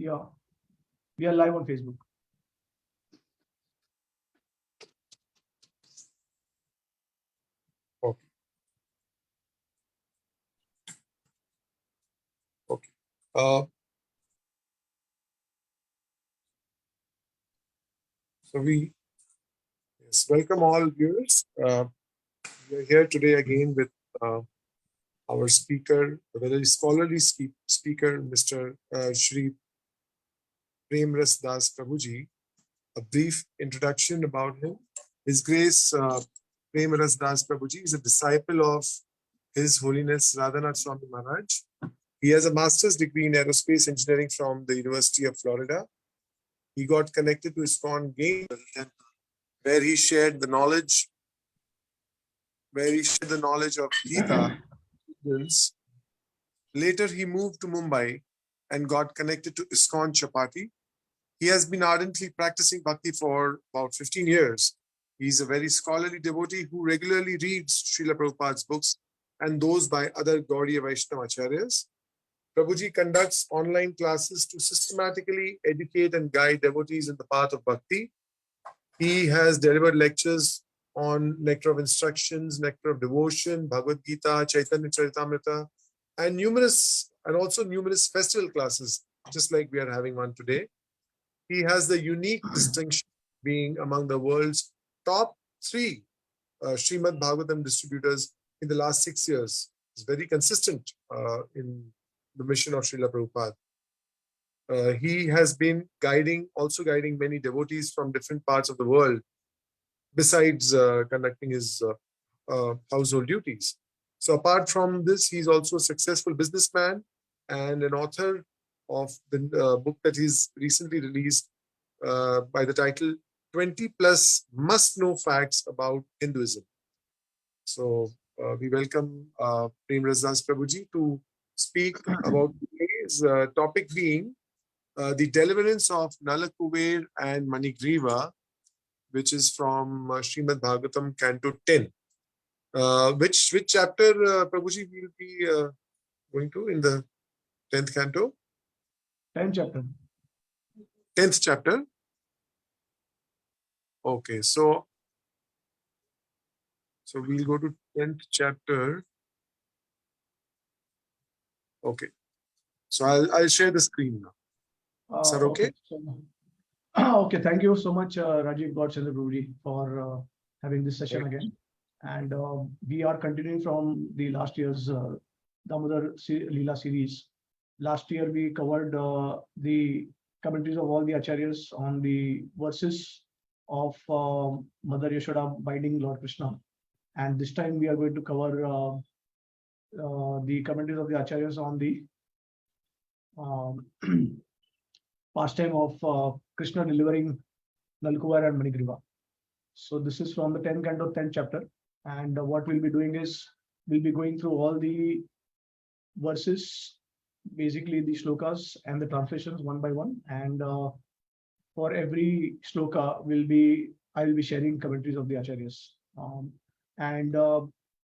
Yeah, we are live on Facebook. Okay. Okay. So we welcome all viewers. We are here today again with our speaker, a very scholarly speaker, Mr. Shri Prema Rāsa Dāsa Prabhuji. A brief introduction about him. His Grace Prema Rāsa Dāsa Prabhuji is a disciple of His Holiness Radhanath Swami Maharaj. He has a master's degree in aerospace engineering from the University of Florida. He got connected to ISKCON Game, where he shared the knowledge, of Gita. Later, he moved to Mumbai and got connected to ISKCON Chapati. He has been ardently practicing bhakti for about 15 years. He is a very scholarly devotee who regularly reads Srila Prabhupada's books and those by other Gaudiya Vaishnava Acharyas. Prabhuji conducts online classes to systematically educate and guide devotees in the path of bhakti. He has delivered lectures on Nectar of Instructions, Nectar of Devotion, Bhagavad Gita, Chaitanya Charitamrita, and numerous festival classes, just like we are having one today. He has the unique distinction of being among the world's top 3 Srimad Bhagavatam distributors in the last 6 years. He's very consistent in the mission of Srila Prabhupada. He has been guiding many devotees from different parts of the world, besides conducting his household duties. So apart from this, he's also a successful businessman and an author of the book that he's recently released by the title 20 plus must-know facts about Hinduism. So we welcome Prema Rāsa Dāsa Prabhuji to speak about today's topic being the Deliverance of Nalakuvara and Manigriva, which is from Srimad Bhagavatam, Canto 10. Which chapter, Prabhuji, we will be going to in the 10th canto? 10th chapter. 10th chapter. Okay, so we'll go to 10th chapter. Okay, so I'll share the screen now. Is that okay? Okay, thank you so much, Rajiv Gaurchandra Prabhuji, for having this session again. And we are continuing from the last year's Damodar Lila series. Last year we covered the commentaries of all the Acharyas on the verses of Mother Yashoda binding Lord Krishna. And this time we are going to cover the commentaries of the Acharyas on the pastime of Krishna delivering Nalakuvara and Manigriva. So this is from the 10th canto, 10th chapter. And what we'll be doing is, we'll be going through all the verses, basically the shlokas and the translations one by one. And for every shloka, I will be sharing commentaries of the Acharyas.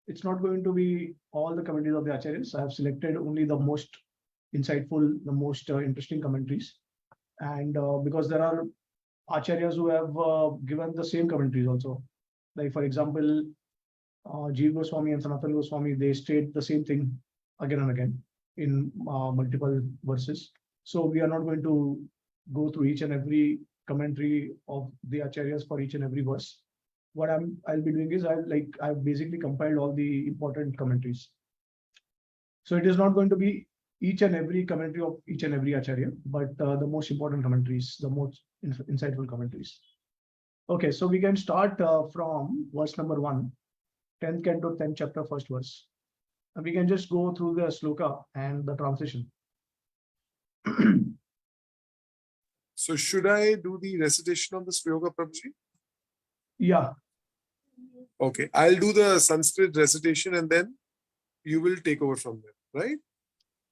It's not going to be all the commentaries of the Acharyas. I have selected only the most insightful, the most interesting commentaries. And because there are Acharyas who have given the same commentaries also. Like, for example, Jiva Goswami and Sanatana Goswami, they state the same thing again and again in multiple verses. So we are not going to go through each and every commentary of the Acharyas for each and every verse. What I'll be doing is I've basically compiled all the important commentaries. So it is not going to be each and every commentary of each and every Acharya, but the most important commentaries, the most insightful commentaries. Okay, so we can start from verse number 1, 10th canto, 10th chapter, first verse. And we can just go through the sloka and the translation. So should I do the recitation of the sloka, Prabhuji? Yeah. Okay, I'll do the Sanskrit recitation and then you will take over from there, right?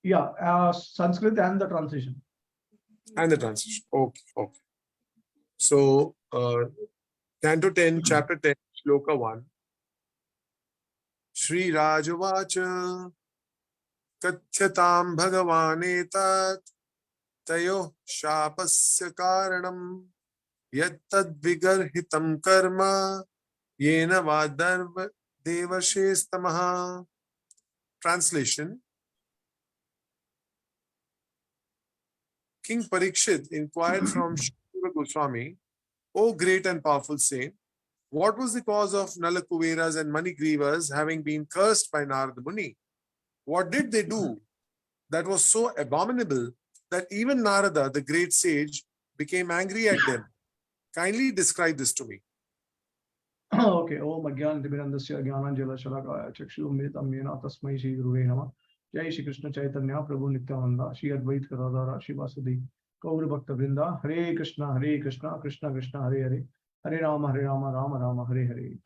Yeah, Sanskrit and the translation. And the translation. Okay, okay. So, Canto 10, Chapter 10, Shloka 1. Shri Rajavacha Kathyatam Bhagavan Etat तयो शापस्य कारणं यत्तद्विगर्हितं कर्म येन वा देवशेस्तमः. Translation: King Parikshit inquired from Shukra Goswami, O great and powerful saint, what was the cause of Nalakuveras and Manigrivas having been cursed by Narada Muni? What did they do that was so abominable that even Narada, the great sage, became angry at them? Kindly describe this to me. Okay. Om Ajnanatimirandasya Jnananjala Chakshurumritam Yena Tasmai Shri Guruve Namah. Jai Shri Krishna Chaitanya Prabhu Nityananda Shri Advait Gadadhara Shivasadi Gaur Bhakta Vrinda. Hare Krishna Krishna Krishna Hare Hare Hare Rama Rama Rama Hare Hare.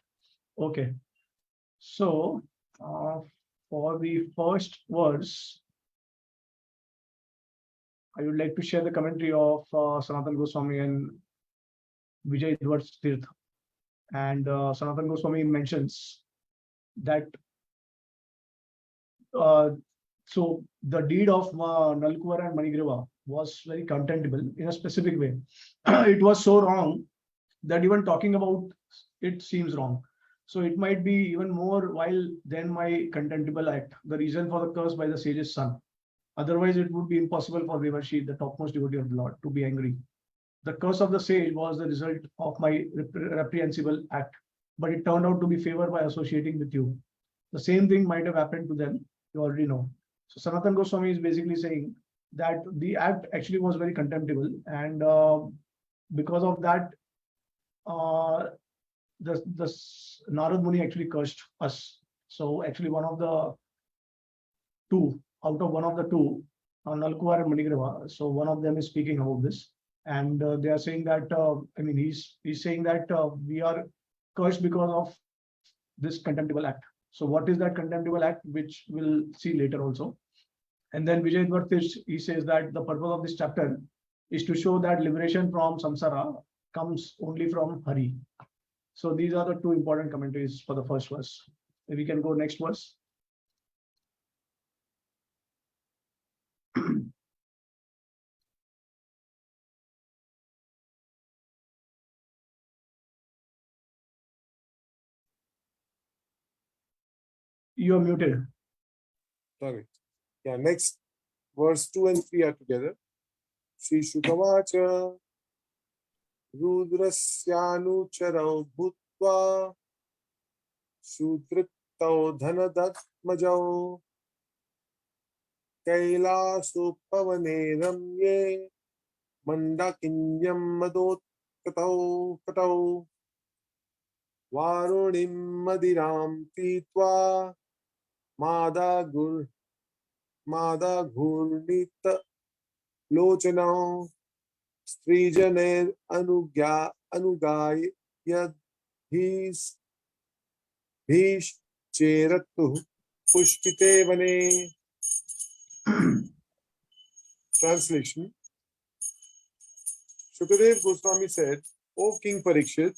Okay. So for the first verse, I would like to share the commentary of Sanatana Goswami and Vijay Dwar Tirth. And Sanatana Goswami mentions that so the deed of Nalakuvara and Manigriva was very contemptible in a specific way. It was so wrong that even talking about it seems wrong. So it might be even more vile than my contemptible act, the reason for the curse by the sage's son. Otherwise, it would be impossible for Devarshi, the topmost devotee of the Lord, to be angry. The curse of the sage was the result of my reprehensible act, but it turned out to be favored by associating with you. The same thing might have happened to them. You already know. So Sanatana Goswami is basically saying that the act actually was very contemptible, and because of that, the Narad Muni actually cursed us. So actually, one of the two out of one of the two, Nalakuvara and Manigriva. So one of them is speaking about this, and they are saying that he's saying that we are cursed because of this contemptible act. So what is that contemptible act, which we'll see later also. And then Vijay Dwartish, he says that the purpose of this chapter is to show that liberation from samsara comes only from Hari. So these are the two important commentaries for the first verse. If we can go next verse. You are muted. Sorry. Yeah, next verse 2 and 3 are together. Shri Shukavacha Rudrasyanucharau Bhutva Sudrittau Dhanadatmajau Kailasupavane Ramye Mandakinyam Madottatau Katau Varunim Madiram Pitva Mada Ghurnita Lochanau Strijaner Anugay Yadhis Bhish Cheratu Pushpite Vane. Translation: Shukadev Goswami said, O King Parikshit,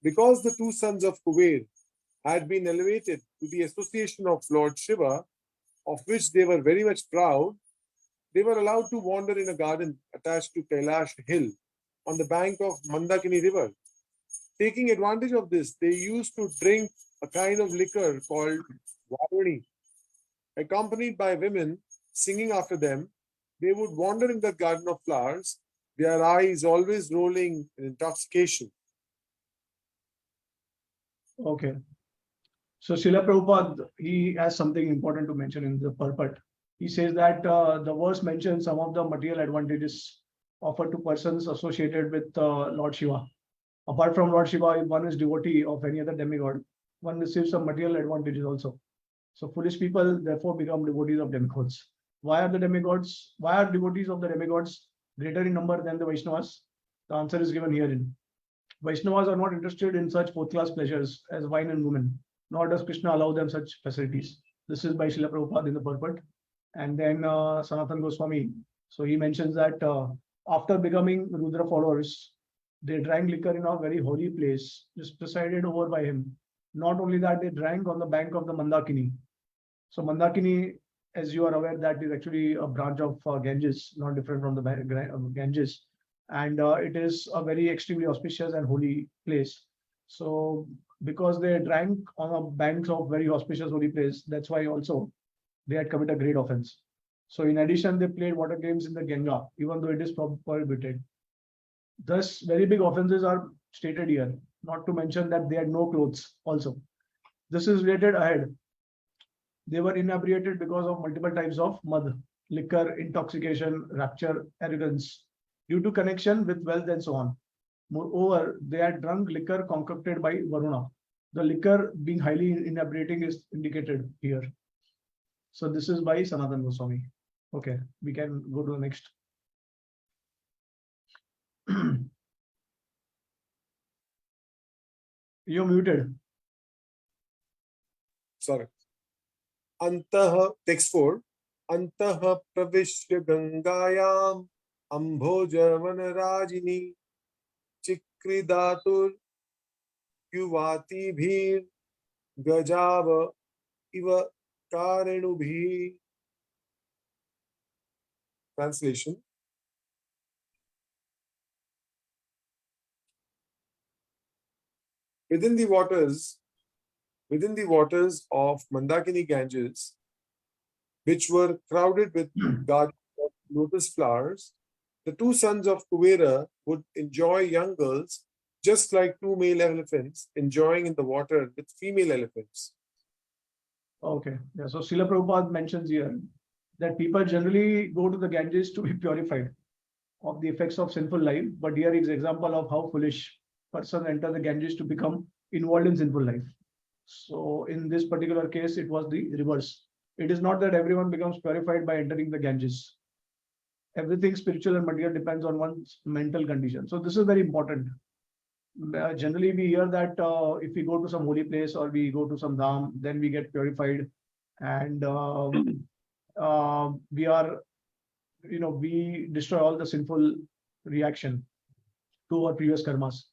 because the two sons of Kuber had been elevated to the association of Lord Shiva, of which they were very much proud, they were allowed to wander in a garden attached to Kailash hill on the bank of Mandakini river. Taking advantage of this, they used to drink a kind of liquor called Varuni. Accompanied by women singing after them, they would wander in the garden of flowers, their eyes always rolling in intoxication. Okay. So Srila Prabhupada, he has something important to mention in the purport. He says that the verse mentions some of the material advantages offered to persons associated with Lord Shiva. Apart from Lord Shiva, if one is devotee of any other demigod, one receives some material advantages also. So foolish people therefore become devotees of demigods. Why are devotees of the demigods greater in number than the Vaishnavas? The answer is given herein. Vaishnavas are not interested in such fourth-class pleasures as wine and women, nor does Krishna allow them such facilities. This is by Srila Prabhupada in the purport. And then Sanatana Goswami, so he mentions that after becoming Rudra followers, they drank liquor in a very holy place, just presided over by him. Not only that, they drank on the bank of the Mandakini. So Mandakini as you are aware, that is actually a branch of Ganges, not different from the Ganges. And it is a very extremely auspicious and holy place. So because they drank on the banks of very auspicious holy place, that's why also they had committed a great offense. So in addition, they played water games in the Ganga, even though it is prohibited. Thus, very big offenses are stated here, not to mention that they had no clothes also. This is related ahead. They were inebriated because of multiple types of mud, liquor, intoxication, rapture, arrogance, due to connection with wealth and so on. Moreover, they had drunk liquor concocted by Varuna. The liquor being highly inebriating is indicated here. So this is by Sanatana Goswami. Okay, we can go to the next. You're muted. Sorry. Antah, text 4. Antah pravishya gangayam ambhoja rajini chikridatur yuvati bhir gajava iva karenubhi. Translation. Within the waters of Mandakini Ganges, which were crowded with gardens of lotus flowers, the two sons of Kuvera would enjoy young girls just like two male elephants enjoying in the water with female elephants. Okay, yeah. So Srila Prabhupada mentions here that people generally go to the Ganges to be purified of the effects of sinful life, but here is example of how foolish person enter the Ganges to become involved in sinful life. So in this particular case, it was the reverse. It is not that everyone becomes purified by entering the Ganges. Everything spiritual and material depends on one's mental condition. So this is very important. Generally, we hear that if we go to some holy place or we go to some dham, then we get purified, and we are, we destroy all the sinful reaction to our previous karmas.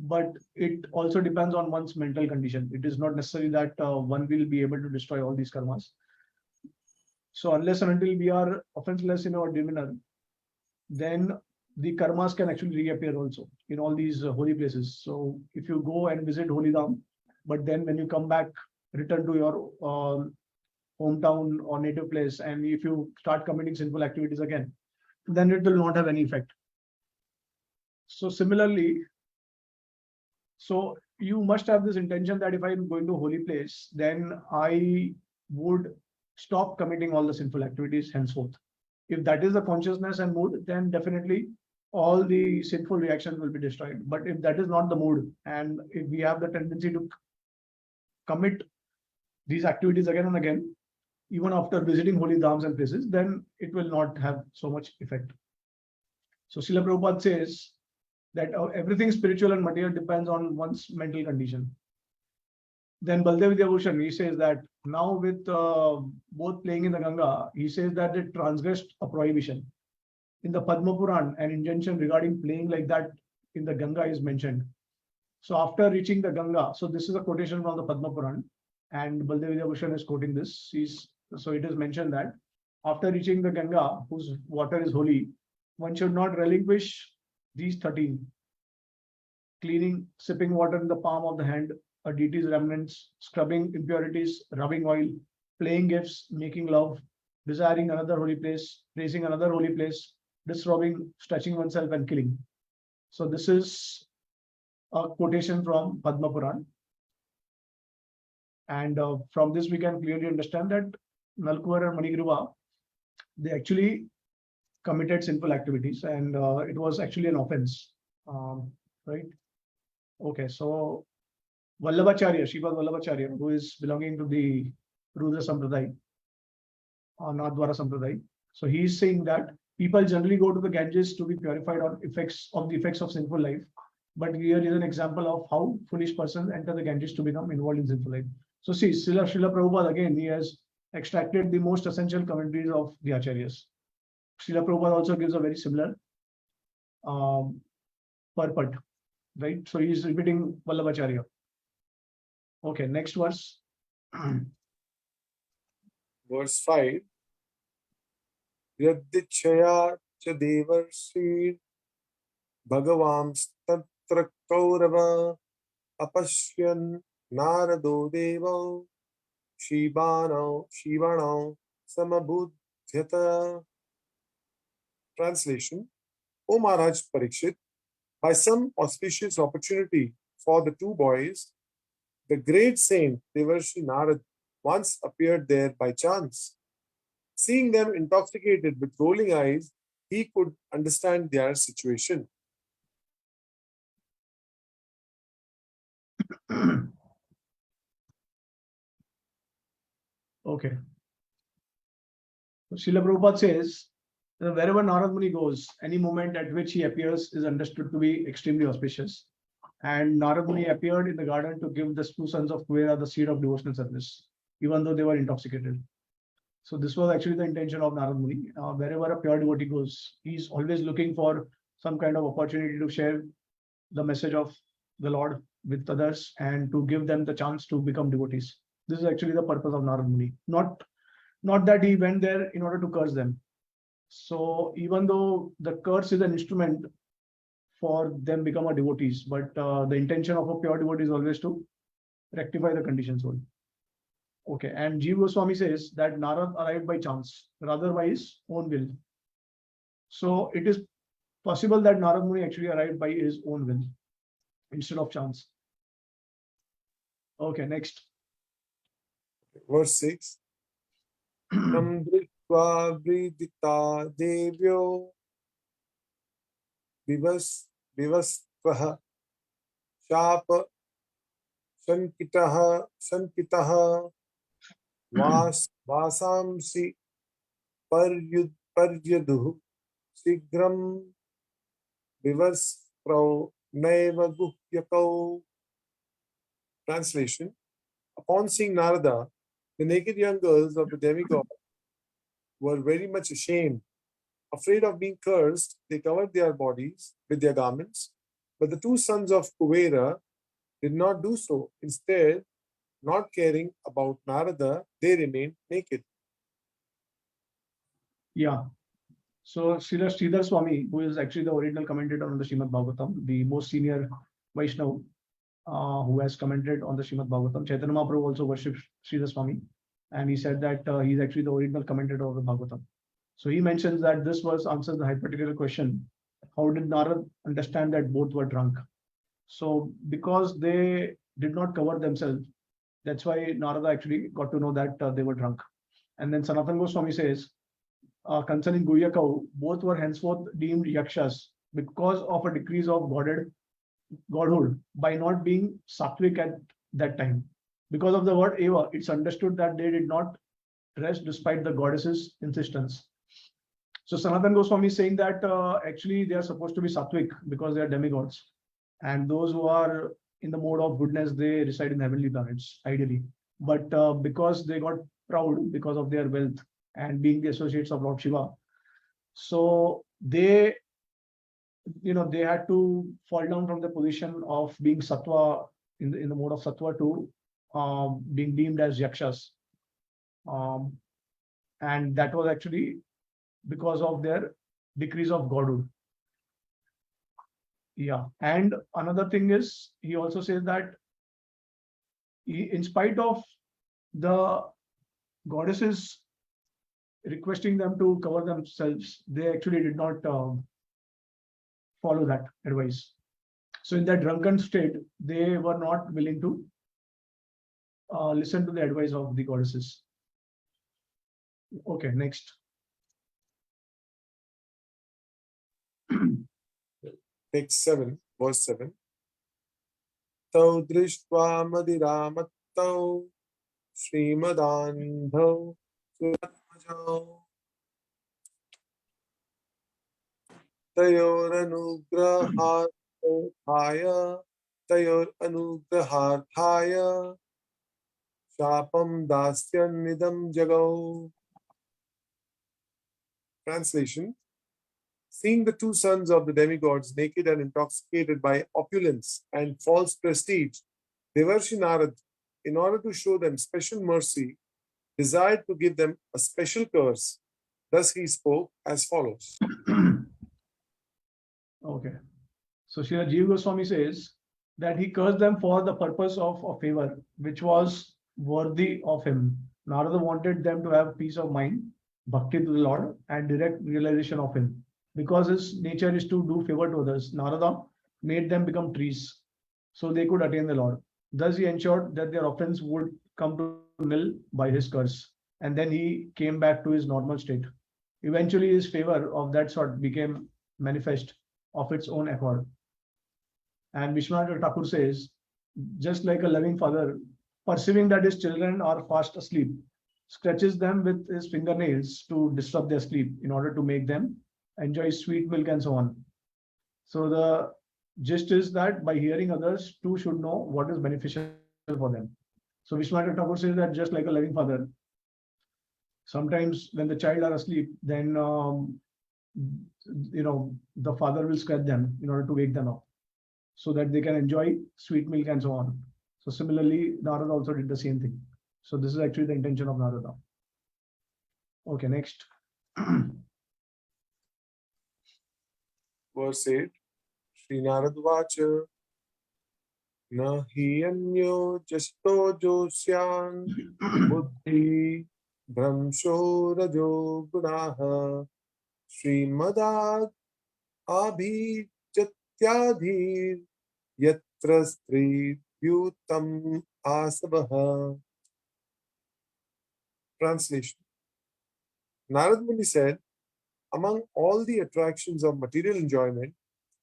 But it also depends on one's mental condition. It is not necessary that one will be able to destroy all these karmas. So unless and until we are offenseless in our demeanor, then the karmas can actually reappear also in all these holy places. So if you go and visit Holy Dham, but then when you come back, return to your hometown or native place, and if you start committing sinful activities again, then it will not have any effect. So similarly, so you must have this intention that if I'm going to a holy place, then I would stop committing all the sinful activities henceforth. If that is the consciousness and mood, then definitely all the sinful reactions will be destroyed. But if that is not the mood, and if we have the tendency to commit these activities again and again, even after visiting holy dhams and places, then it will not have so much effect. So Srila Prabhupada says that everything spiritual and material depends on one's mental condition. Then Baldev Vidyabhushan, he says that now with both playing in the Ganga, he says that it transgressed a prohibition. In the Padma Puran, an injunction regarding playing like that in the Ganga is mentioned. So after reaching the Ganga, so this is a quotation from the Padma Puran, and Baldev Vidyabhushan is quoting this. So it is mentioned that after reaching the Ganga, whose water is holy, one should not relinquish these 13: cleaning, sipping water in the palm of the hand, a deity's remnants, scrubbing impurities, rubbing oil, playing gifts, making love, desiring another holy place, praising another holy place, disrobing, stretching oneself, and killing. So this is a quotation from Padma Puran. And from this, we can clearly understand that Nalakuvara Manigriva, they actually committed sinful activities, and it was actually an offense, right? Okay, so Vallabhacharya, Sripad Vallabhacharya, who is belonging to the Rudra Sampradaya, Nadwara Sampradaya. So he is saying that people generally go to the Ganges to be purified of the effects of sinful life. But here is an example of how foolish persons enter the Ganges to become involved in sinful life. So see, Srila Prabhupada, again, he has extracted the most essential commentaries of the Acharyas. Srila Prabhupada also gives a very similar purport, right? So he is repeating Vallabhacharya. Okay, next verse. Verse 5. Yadichaya cha devarshir bhagavams tatra kaurava apashyan narado devo shivano samabudhyata. Translation: O Maharaj Parikshit, by some auspicious opportunity for the two boys, the great saint Devarshi Narad once appeared there by chance. Seeing them intoxicated with rolling eyes, he could understand their situation. Okay. So Srila Prabhupada says that wherever Narad Muni goes, any moment at which he appears is understood to be extremely auspicious. And Narad Muni appeared in the garden to give the two sons of Kuvera the seed of devotional service, even though they were intoxicated. So this was actually the intention of Narad Muni. Wherever a pure devotee goes, he's always looking for some kind of opportunity to share the message of the Lord with others and to give them the chance to become devotees. This is actually the purpose of Narad Muni. Not that he went there in order to curse them. So even though the curse is an instrument for them become a devotees, but the intention of a pure devotee is always to rectify the conditions only. Okay, and Jiva Goswami says that Narad arrived by chance, rather by his own will. So it is possible that Narad Muni actually arrived by his own will instead of chance. Okay, next. Verse 6. Tam dritva vridita devyo vivastvaha shapa sankitaha vasamsi paryaduh sigram vivasprau naiva guhyakau. Translation: Upon seeing Narada, the naked young girls of the demigod were very much ashamed. Afraid of being cursed, they covered their bodies with their garments. But the two sons of Kuvera did not do so. Instead, not caring about Narada, they remained naked. Yeah. So Srila Sridhar Swami, who is actually the original commentator on the Srimad Bhagavatam, the most senior Vaishnava who has commented on the Srimad Bhagavatam. Chaitanya Mahaprabhu also worships Sridhar Swami, and he said that he's actually the original commentator of the Bhagavatam. So he mentions that this verse answers the hypothetical question: how did Narad understand that both were drunk? So because they did not cover themselves, that's why Narada actually got to know that they were drunk. And then Sanatana Goswami says, concerning Guhyakau, both were henceforth deemed yakshas because of a decrease of godhood by not being sattvic at that time. Because of the word eva, it's understood that they did not rest despite the goddess's insistence. So Sanatana Goswami is saying that actually they are supposed to be sattvic because they are demigods. And those who are in the mode of goodness, they reside in heavenly planets, ideally. But because they got proud because of their wealth and being the associates of Lord Shiva, so they they had to fall down from the position of being sattva in the mode of sattva to being deemed as yakshas, and that was actually because of their decrease of godhood. Yeah, and another thing is he also says that in spite of the goddesses requesting them to cover themselves, they actually did not follow that advice. So in that drunken state, they were not willing to listen to the advice of the goddesses. Okay, next. Text 7, verse 7. Tau drishtva madiramatau Srimadandhau Suratmajau Tayor anugraharthaya Shapam dasyan nidam jagau. Translation: Seeing the two sons of the demigods naked and intoxicated by opulence and false prestige, Devarshi Narad, in order to show them special mercy, desired to give them a special curse. Thus he spoke as follows. Okay. So Srila Jiva Goswami says that he cursed them for the purpose of a favor which was worthy of him. Narada wanted them to have peace of mind, bhakti to the Lord, and direct realization of him. Because his nature is to do favor to others, Narada made them become trees so they could attain the Lord. Thus he ensured that their offense would come to nil by his curse, and then he came back to his normal state. Eventually, his favor of that sort became manifest of its own accord. And Vishwanath Thakur says, just like a loving father, perceiving that his children are fast asleep, scratches them with his fingernails to disrupt their sleep in order to make them enjoy sweet milk and so on. So the gist is that by hearing others, too should know what is beneficial for them. So Vishwanath Thakur says that just like a loving father, sometimes when the child are asleep, then the father will scratch them in order to wake them up, so that they can enjoy sweet milk and so on. So similarly, Narada also did the same thing. So this is actually the intention of Narada. Okay, next. Verse 8. Sri Narad Vacha Na hi anyo jasto josyan buddhi brahmsho rajo gunaha Srimad abhijatyadhir yatra stri vyutam asavaha. Translation. Narad Muni said, among all the attractions of material enjoyment,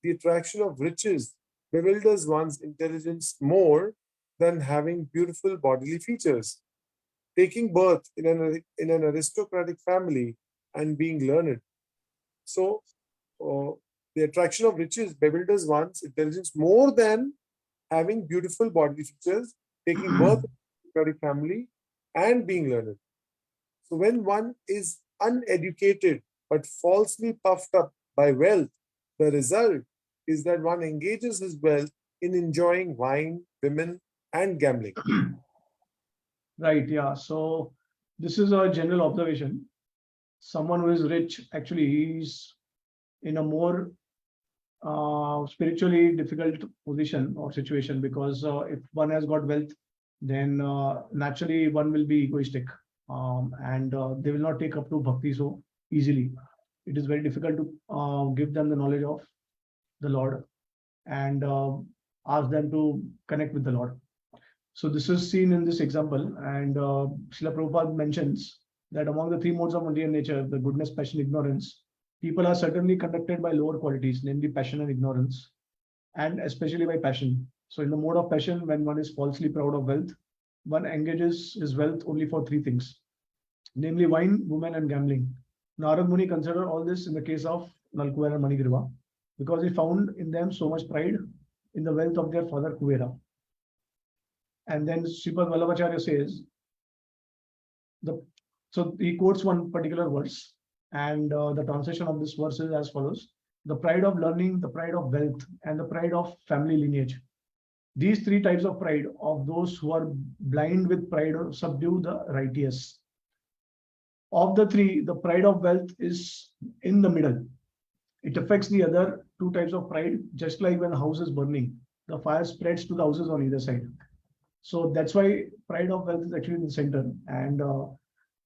the attraction of riches bewilders one's intelligence more than having beautiful bodily features. Taking birth in an aristocratic family and being learned. So, the attraction of riches bewilders one's intelligence more than having beautiful bodily features, taking birth in an aristocratic family, and being learned. So, when one is uneducated but falsely puffed up by wealth, the result is that one engages his wealth in enjoying wine, women, and gambling. Right, yeah. So this is a general observation. Someone who is rich, actually, he's in a more spiritually difficult position or situation, because if one has got wealth, then naturally one will be egoistic, and they will not take up to bhakti so easily. It is very difficult to give them the knowledge of the Lord and ask them to connect with the Lord. So this is seen in this example, and Srila Prabhupada mentions that among the three modes of material nature, the goodness, passion, ignorance, people are certainly conducted by lower qualities, namely passion and ignorance, and especially by passion. So in the mode of passion, when one is falsely proud of wealth, one engages his wealth only for three things, namely wine, women, and gambling. Narad Muni considered all this in the case of Nalakuvara Manigriva, because he found in them so much pride in the wealth of their father Kuvera. And then Sripad Vallabhacharya says, so he quotes one particular verse, and the translation of this verse is as follows: the pride of learning, the pride of wealth, and the pride of family lineage. These three types of pride of those who are blind with pride subdue the righteous. Of the three, the pride of wealth is in the middle. It affects the other two types of pride, just like when a house is burning, the fire spreads to the houses on either side. So that's why pride of wealth is actually in the center, and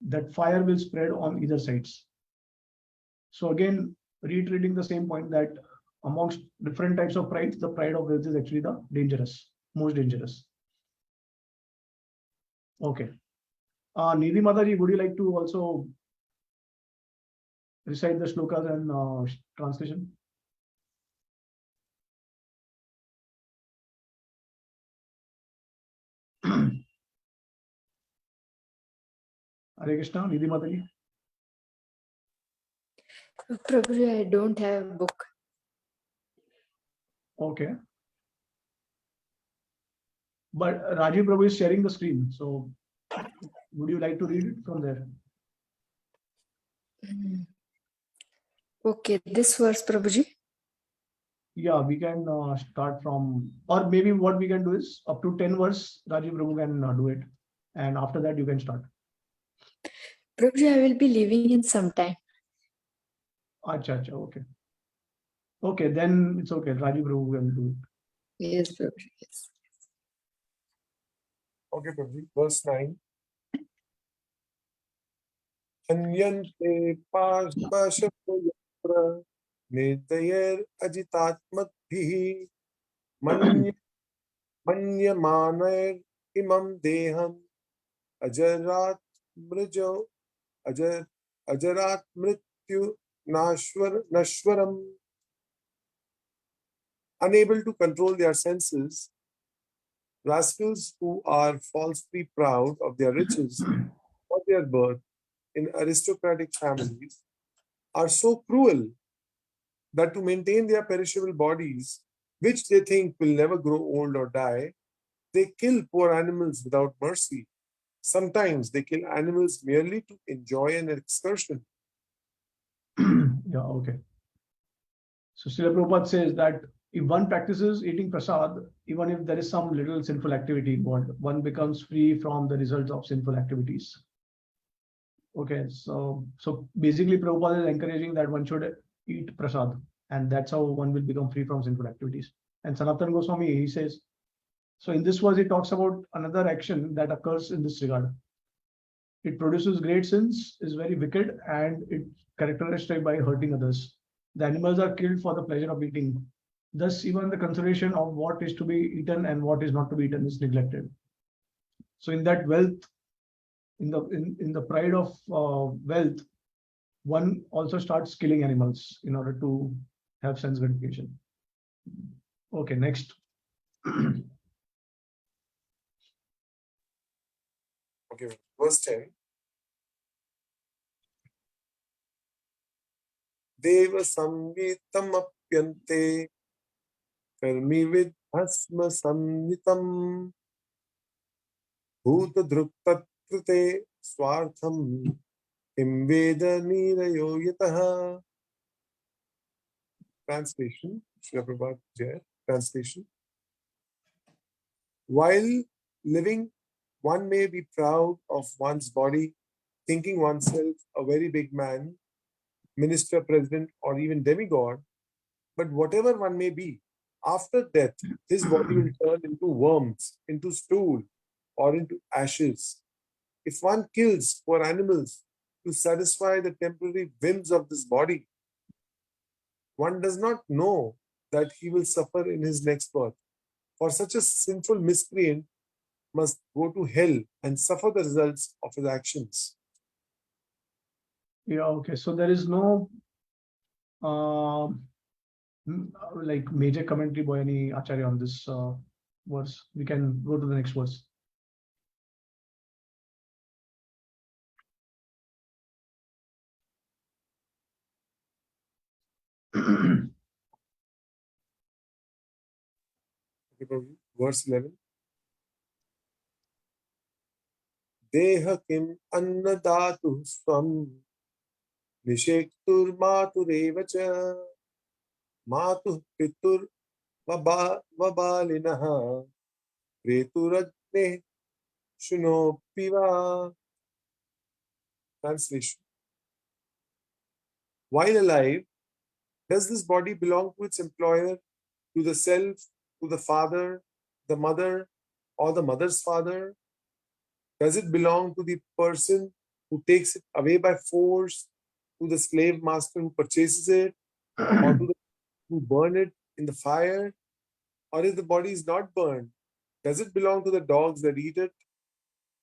that fire will spread on either sides. So again, reiterating the same point, that amongst different types of pride, the pride of wealth is actually the most dangerous. Okay. Nidhi Mataji, would you like to also recite the shlokas and translation? Hare Krishna, Nidhi Mataji. Prabhuji, I don't have a book. Okay. But Rajiv Prabhu is sharing the screen. So would you like to read it from there? Okay, this verse, Prabhuji. Yeah, we can start from, or maybe what we can do is up to 10 verse, Rajiv Prabhu can do it. And after that, you can start. Prabhuji, I will be leaving in some time. Acha, okay. Okay, then it's okay. Rajiv Prabhu will do it. Yes, Prabhuji. Yes. Okay, Prabhuji. Verse 9. Anyante pashpaşapo yatra nirdayer ajitatmatbhihi manyamaner imam deham ajarat mrijo ajarat mrityu nashwaram. Unable to control their senses, rascals who are falsely proud of their riches or their birth in aristocratic families are so cruel that to maintain their perishable bodies, which they think will never grow old or die, they kill poor animals without mercy. Sometimes they kill animals merely to enjoy an excursion. Yeah, okay. So Srila Prabhupada says that if one practices eating prasad, even if there is some little sinful activity involved, one becomes free from the results of sinful activities. Okay, so basically Prabhupada is encouraging that one should eat prasad, and that's how one will become free from sinful activities. And Sanatana Goswami, he says, so in this verse, he talks about another action that occurs in this regard. It produces great sins, is very wicked, and it characterized by hurting others. The animals are killed for the pleasure of eating. Thus, even the consideration of what is to be eaten and what is not to be eaten is neglected. So, in that wealth, in the pride of wealth, one also starts killing animals in order to have sense gratification. Okay, next. Okay, verse 10. Deva samvitam apyante karmi vidhasma samnitam bhuta druktat krite swartham imveda nirayo yataha. Translation, Srila Prabhupada Jai. Translation. While living, one may be proud of one's body, thinking oneself a very big man, minister, president, or even demigod. But whatever one may be, after death, his body will turn into worms, into stool, or into ashes. If one kills poor animals to satisfy the temporary whims of this body, one does not know that he will suffer in his next birth. For such a sinful miscreant must go to hell and suffer the results of his actions. Yeah, okay. So there is no like major commentary by any Acharya on this verse. We can go to the next verse. Verse 11. Deha kim annadatu swam nishektur maturevacha matuh pitur vabalinaha preturajne shunopiva. Translation. While alive, does this body belong to its employer, to the self, to the father, the mother, or the mother's father? Does it belong to the person who takes it away by force, to the slave master who purchases it, or to the who burn it in the fire? Or if the body is not burned, does it belong to the dogs that eat it?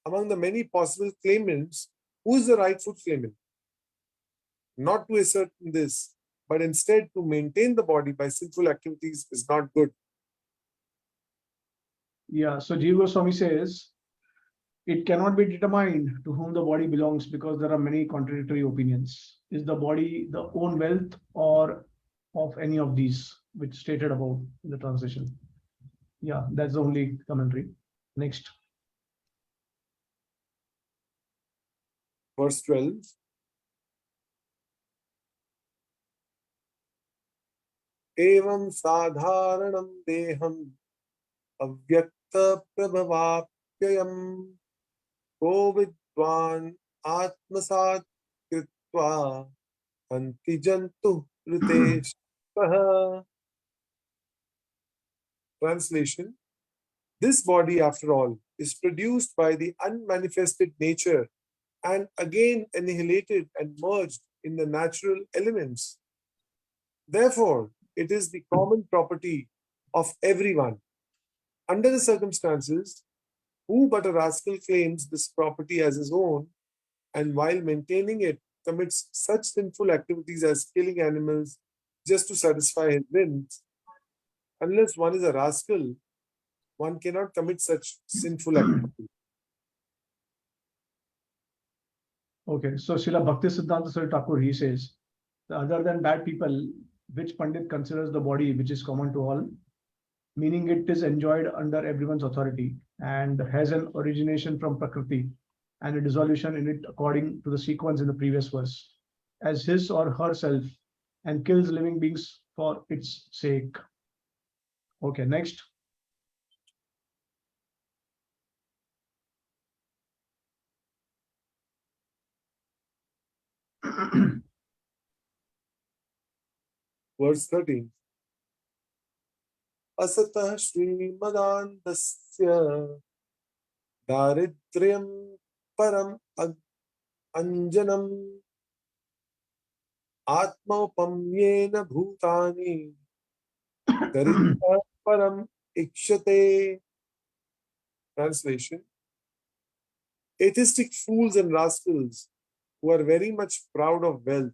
Among the many possible claimants, who is the rightful claimant? Not to ascertain this, but instead to maintain the body by sinful activities is not good. Yeah, so Jiva Goswami says it cannot be determined to whom the body belongs because there are many contradictory opinions. Is the body the own wealth or of any of these, which stated above in the translation? Yeah, that's the only commentary. Next. Verse 12. Evam sadharanam deham avyakta prabhavapyayam ko vidwan atmasat kritva antijantu riteshah. Translation: this body, after all, is produced by the unmanifested nature and again annihilated and merged in the natural elements. Therefore, it is the common property of everyone. Under the circumstances, who but a rascal claims this property as his own, and while maintaining it, commits such sinful activities as killing animals just to satisfy his whims? Unless one is a rascal, one cannot commit such sinful activities. Okay, so Srila Bhakti Siddhanta Saraswati Thakur, he says, other than bad people, which Pandit considers the body which is common to all, meaning it is enjoyed under everyone's authority and has an origination from Prakriti and a dissolution in it according to the sequence in the previous verse, as his or herself, and kills living beings for its sake. Okay, next. Verse 13. Asatah Srimadandasya Daridryam Param Anjanam Atmaupamyena Bhutani Daridra Param Ikshate. Translation: atheistic fools and rascals who are very much proud of wealth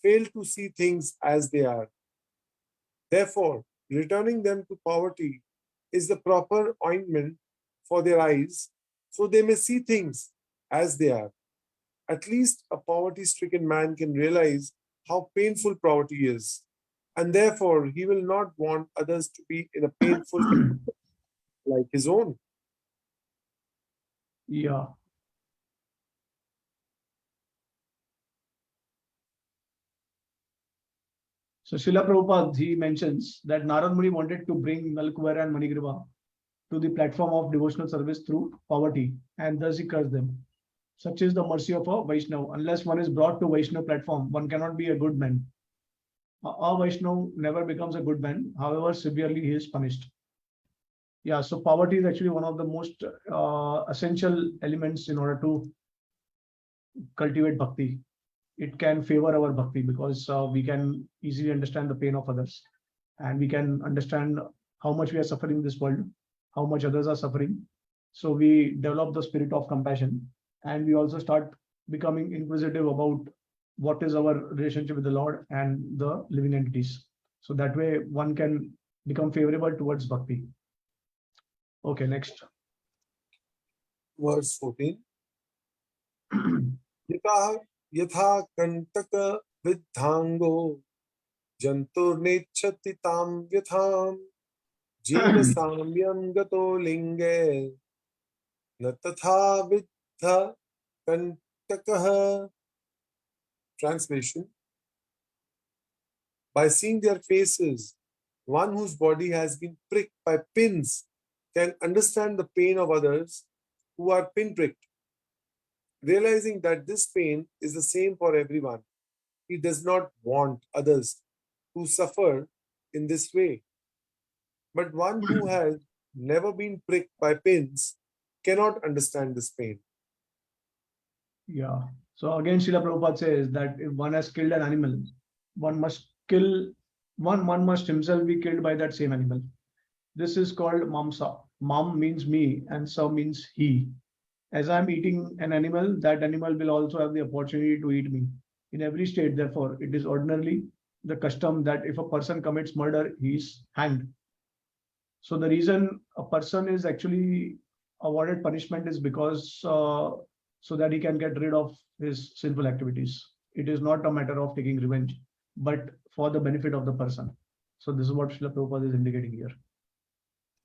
fail to see things as they are. Therefore, returning them to poverty is the proper ointment for their eyes, so they may see things as they are. At least a poverty-stricken man can realize how painful poverty is, and therefore he will not want others to be in a painful condition like his own. Yeah. So Srila Prabhupada, he mentions that Narad Muni wanted to bring Nalakuvara and Manigriva to the platform of devotional service through poverty, and thus he cursed them. Such is the mercy of a Vaishnava. Unless one is brought to Vaishnava platform, one cannot be a good man. A Vaishnava never becomes a good man, however severely he is punished. Yeah, so poverty is actually one of the most essential elements in order to cultivate bhakti. It can favor our bhakti because we can easily understand the pain of others, and we can understand how much we are suffering in this world, how much others are suffering. So we develop the spirit of compassion, and we also start becoming inquisitive about what is our relationship with the Lord and the living entities. So that way one can become favorable towards bhakti. Okay, next. Verse 14. Yatha kantaka vidhango janturnechati tam yatham jiva samyam gato linge natatha vidha kantakah. Translation: by seeing their faces, one whose body has been pricked by pins can understand the pain of others who are pinpricked. Realizing that this pain is the same for everyone, he does not want others to suffer in this way. But one who has never been pricked by pins cannot understand this pain. Yeah. So again, Srila Prabhupada says that if one has killed an animal, one must kill one must himself be killed by that same animal. This is called mamsa. Mam means me and sa means he. As I am eating an animal, that animal will also have the opportunity to eat me. In every state, therefore, it is ordinarily the custom that if a person commits murder, he is hanged. So the reason a person is actually awarded punishment is because so that he can get rid of his sinful activities. It is not a matter of taking revenge, but for the benefit of the person. So this is what Srila Prabhupada is indicating here.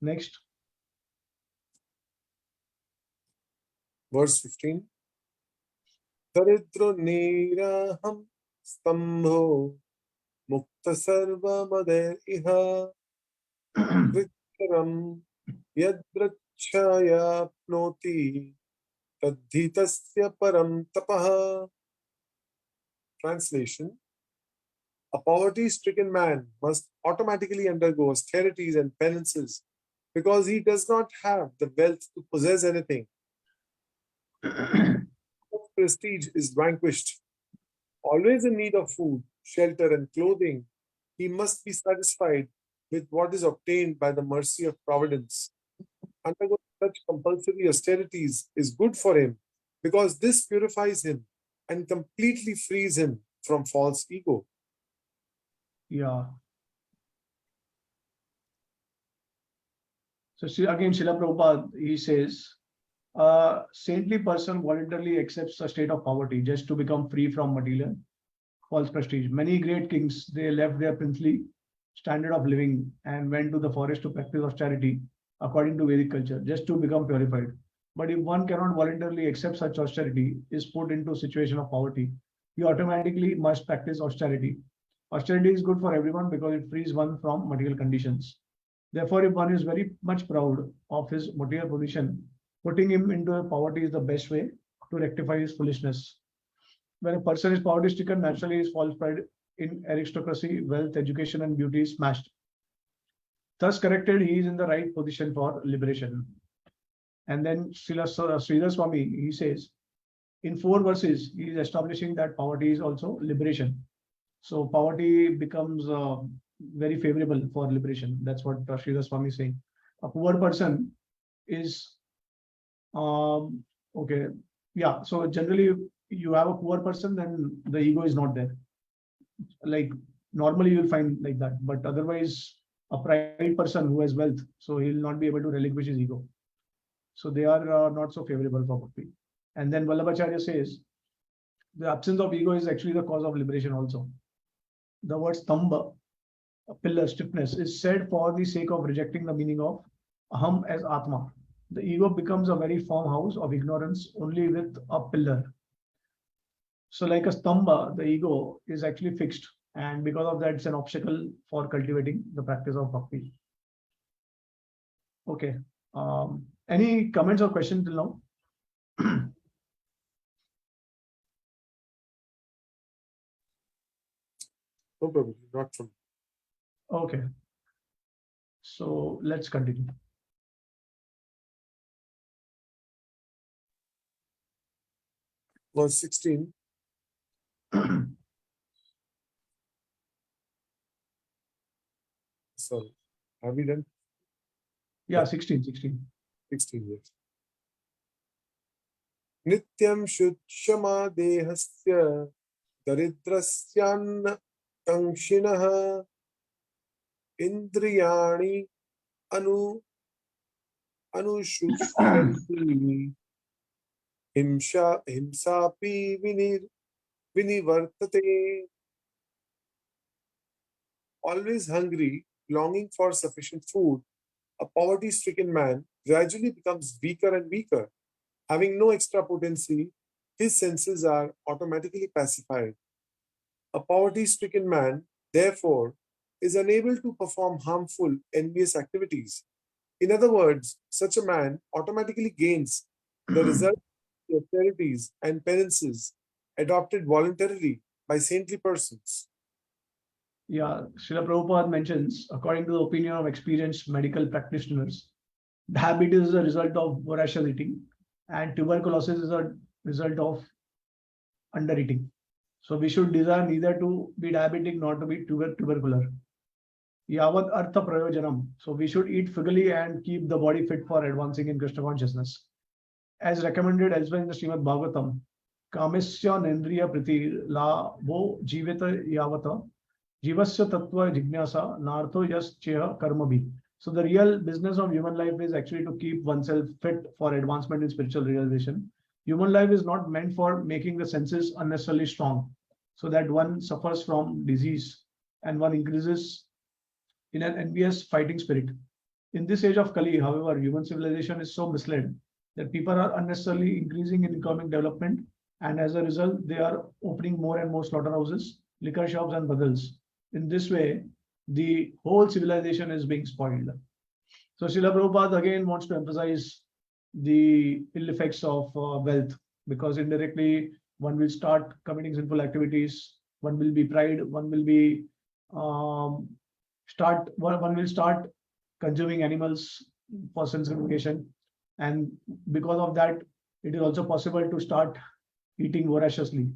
Next. Verse 15. Daridro niraham stambho mukta sarva made iha kritaram yadrachaya pnoti tadhitasya param tapah. Translation: a poverty-stricken man must automatically undergo austerities and penances because he does not have the wealth to possess anything. Prestige is vanquished. Always in need of food, shelter, and clothing, he must be satisfied with what is obtained by the mercy of Providence. Undergoing such compulsory austerities is good for him because this purifies him and completely frees him from false ego. Yeah. So again, Srila Prabhupada, he says, a saintly person voluntarily accepts a state of poverty just to become free from material false prestige. Many great kings, they left their princely standard of living and went to the forest to practice austerity according to Vedic culture, just to become purified. But if one cannot voluntarily accept such austerity, is put into a situation of poverty, he automatically must practice austerity. Austerity is good for everyone because it frees one from material conditions. Therefore, if one is very much proud of his material position, putting him into poverty is the best way to rectify his foolishness. When a person is poverty stricken, naturally his false pride in aristocracy, wealth, education, and beauty is smashed. Thus corrected, he is in the right position for liberation. And then Sridhar Swami, he says, in 4 verses, he is establishing that poverty is also liberation. So poverty becomes very favorable for liberation. That's what Sridhar Swami is saying. A poor person is okay. Yeah. So generally, you have a poor person, then the ego is not there. Like normally you'll find like that, but otherwise a pride person who has wealth, so he'll not be able to relinquish his ego. So they are not so favorable for bhakti. And then Vallabhacharya says the absence of ego is actually the cause of liberation also. The word stamba, a pillar, stiffness, is said for the sake of rejecting the meaning of aham as atma. The ego becomes a very firm house of ignorance only with a pillar. So like a stamba, the ego is actually fixed, and because of that, it's an obstacle for cultivating the practice of bhakti. Okay. Any comments or questions till now? No problem, not from. Okay. So let's continue. Verse 16. Sorry, have we done Yeah, 16. 16 years? Nityam shuchama dehasya daridrasyanna kangshinah indriyani anushushanti himsapi vinivartate. Always hungry, longing for sufficient food, a poverty-stricken man gradually becomes weaker and weaker. Having no extra potency, his senses are automatically pacified. A poverty-stricken man, therefore, is unable to perform harmful, envious activities. In other words, such a man automatically gains the result of austerities and penances adopted voluntarily by saintly persons. Yeah, Srila Prabhupada mentions, according to the opinion of experienced medical practitioners, diabetes is a result of voracious eating, and tuberculosis is a result of undereating. So we should desire neither to be diabetic nor to be tubercular. Yavat artha prayojanam. So we should eat frugally and keep the body fit for advancing in Krishna consciousness. As recommended elsewhere in the Srimad Bhagavatam, Kamisya Nendriya Priti La Vo Jivata Yavata Jivasya Tattva Jignasa Nartho Yas Cheha Karmabhi. So the real business of human life is actually to keep oneself fit for advancement in spiritual realization. Human life is not meant for making the senses unnecessarily strong, so that one suffers from disease and one increases in an envious fighting spirit. In this age of Kali, however, human civilization is so misled that people are unnecessarily increasing in economic development, and as a result, they are opening more and more slaughterhouses, liquor shops, and brothels. In this way, the whole civilization is being spoiled. So Srila Prabhupada again wants to emphasize the ill effects of wealth, because indirectly one will start committing sinful activities, one will be pride, one will be one will start consuming animals for sense gratification, and because of that, it is also possible to start eating voraciously.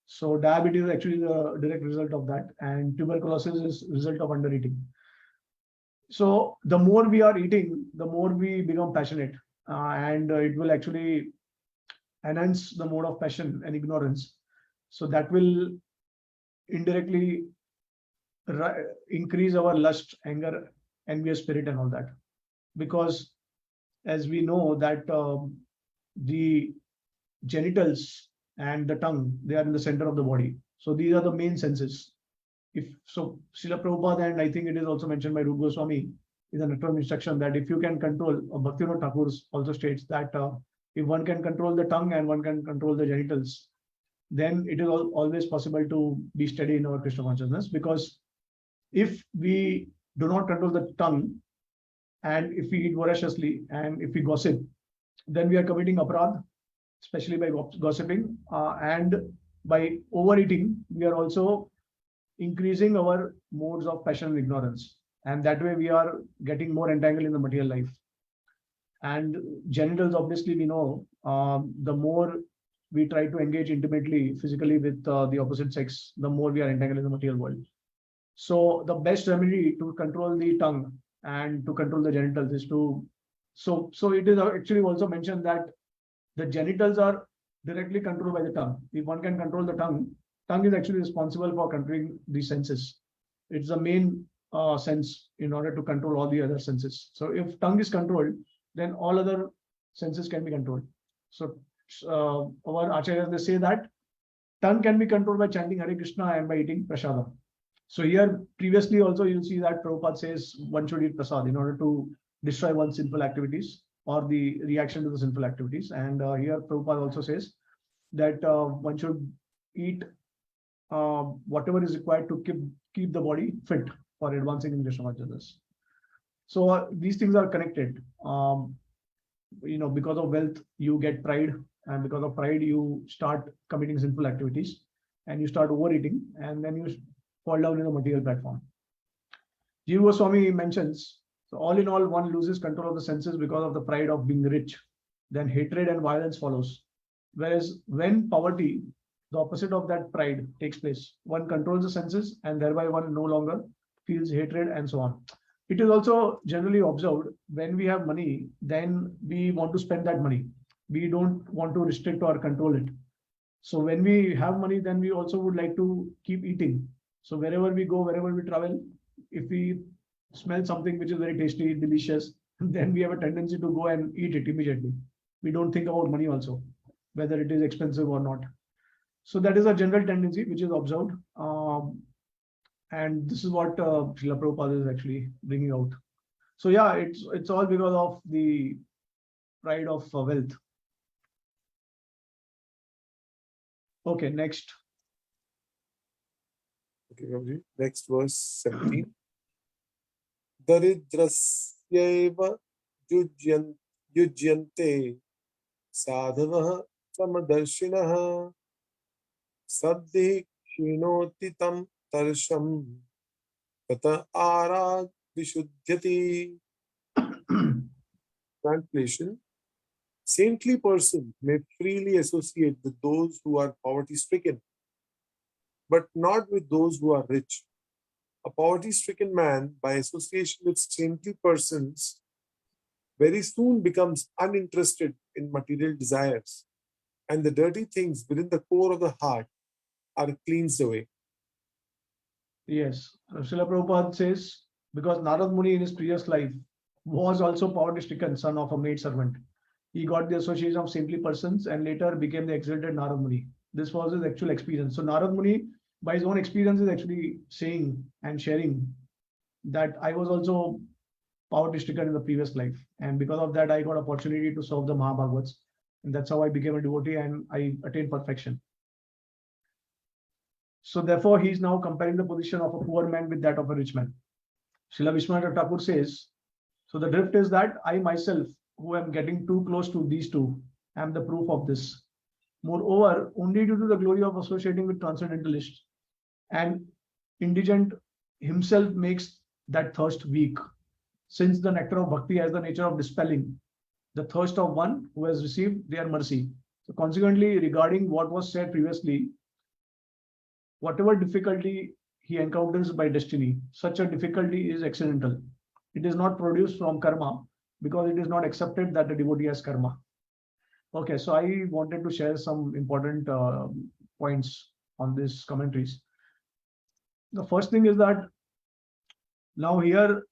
So diabetes is actually the direct result of that, and tuberculosis is result of undereating. So the more we are eating, the more we become passionate, and it will actually enhance the mode of passion and ignorance. So that will indirectly increase our lust, anger, envious spirit, and all that. Because as we know that the genitals and the tongue, they are in the center of the body. So these are the main senses. If so, Srila Prabhupada, and I think it is also mentioned by Rupa Goswami in the Natram instruction, that if you can control, Bhaktivinoda Thakur also states that if one can control the tongue and one can control the genitals, then it is always possible to be steady in our Krishna consciousness. Because if we do not control the tongue, and if we eat voraciously, and if we gossip, then we are committing aparadh, especially by gossiping, and by overeating, we are also increasing our modes of passion and ignorance, and that way we are getting more entangled in the material life. And genitals, obviously, we know the more we try to engage intimately, physically with the opposite sex, the more we are entangled in the material world. So the best remedy to control the tongue and to control the genitals is to, so it is actually also mentioned that the genitals are directly controlled by the tongue. If one can control the tongue is actually responsible for controlling the senses. It's the main sense in order to control all the other senses. So if tongue is controlled, then all other senses can be controlled. So our Acharyas, they say that tongue can be controlled by chanting Hare Krishna and by eating prasada. So here previously also you'll see that Prabhupada says one should eat prasad in order to destroy one's sinful activities or the reaction to the sinful activities. And here Prabhupada also says that one should eat whatever is required to keep the body fit for advancing in Krishna consciousness. So these things are connected. Because of wealth, you get pride, and because of pride, you start committing sinful activities, and you start overeating, and then you fall down in the material platform. Jiva Goswami mentions, so all in all, one loses control of the senses because of the pride of being rich. Then hatred and violence follows. Whereas when poverty, the opposite of that pride, takes place, one controls the senses, and thereby one no longer feels hatred and so on. It is also generally observed when we have money, then we want to spend that money. We don't want to restrict or control it. So when we have money, then we also would like to keep eating. So wherever we go, wherever we travel, if we smell something which is very tasty, delicious, then we have a tendency to go and eat it immediately. We don't think about money also, whether it is expensive or not. So that is a general tendency which is observed. And this is what Srila Prabhupada is actually bringing out. So yeah, it's all because of the pride of wealth. Okay, next. Okay, Prabhuji. Next verse 17. Daridrasyeva yujyante sadhavaha samadarshinaha sabdi shinoti tam tarsham tata arad vishuddhyati. Translation: saintly persons may freely associate with those who are poverty-stricken, but not with those who are rich. A poverty-stricken man, by association with saintly persons, very soon becomes uninterested in material desires, and the dirty things within the core of the heart are cleansed away. Yes, Srila Prabhupada says, because Narad Muni in his previous life was also poverty-stricken son of a maid servant. He got the association of saintly persons and later became the exalted Narad Muni. This was his actual experience. So Narad Muni, by his own experience, is actually saying and sharing that I was also poverty-stricken in the previous life, and because of that, I got opportunity to serve the Mahabhagavats, and that's how I became a devotee and I attained perfection. So therefore, he is now comparing the position of a poor man with that of a rich man. Srila Vishwanath Thakur says, so the drift is that I myself, who am getting too close to these two, am the proof of this. Moreover, only due to the glory of associating with transcendentalists and indigent himself makes that thirst weak. Since the nectar of bhakti has the nature of dispelling the thirst of one who has received their mercy. So consequently, regarding what was said previously, whatever difficulty he encounters by destiny, such a difficulty is accidental. It is not produced from karma because it is not accepted that the devotee has karma. Okay, so I wanted to share some important points on these commentaries. The first thing is that now here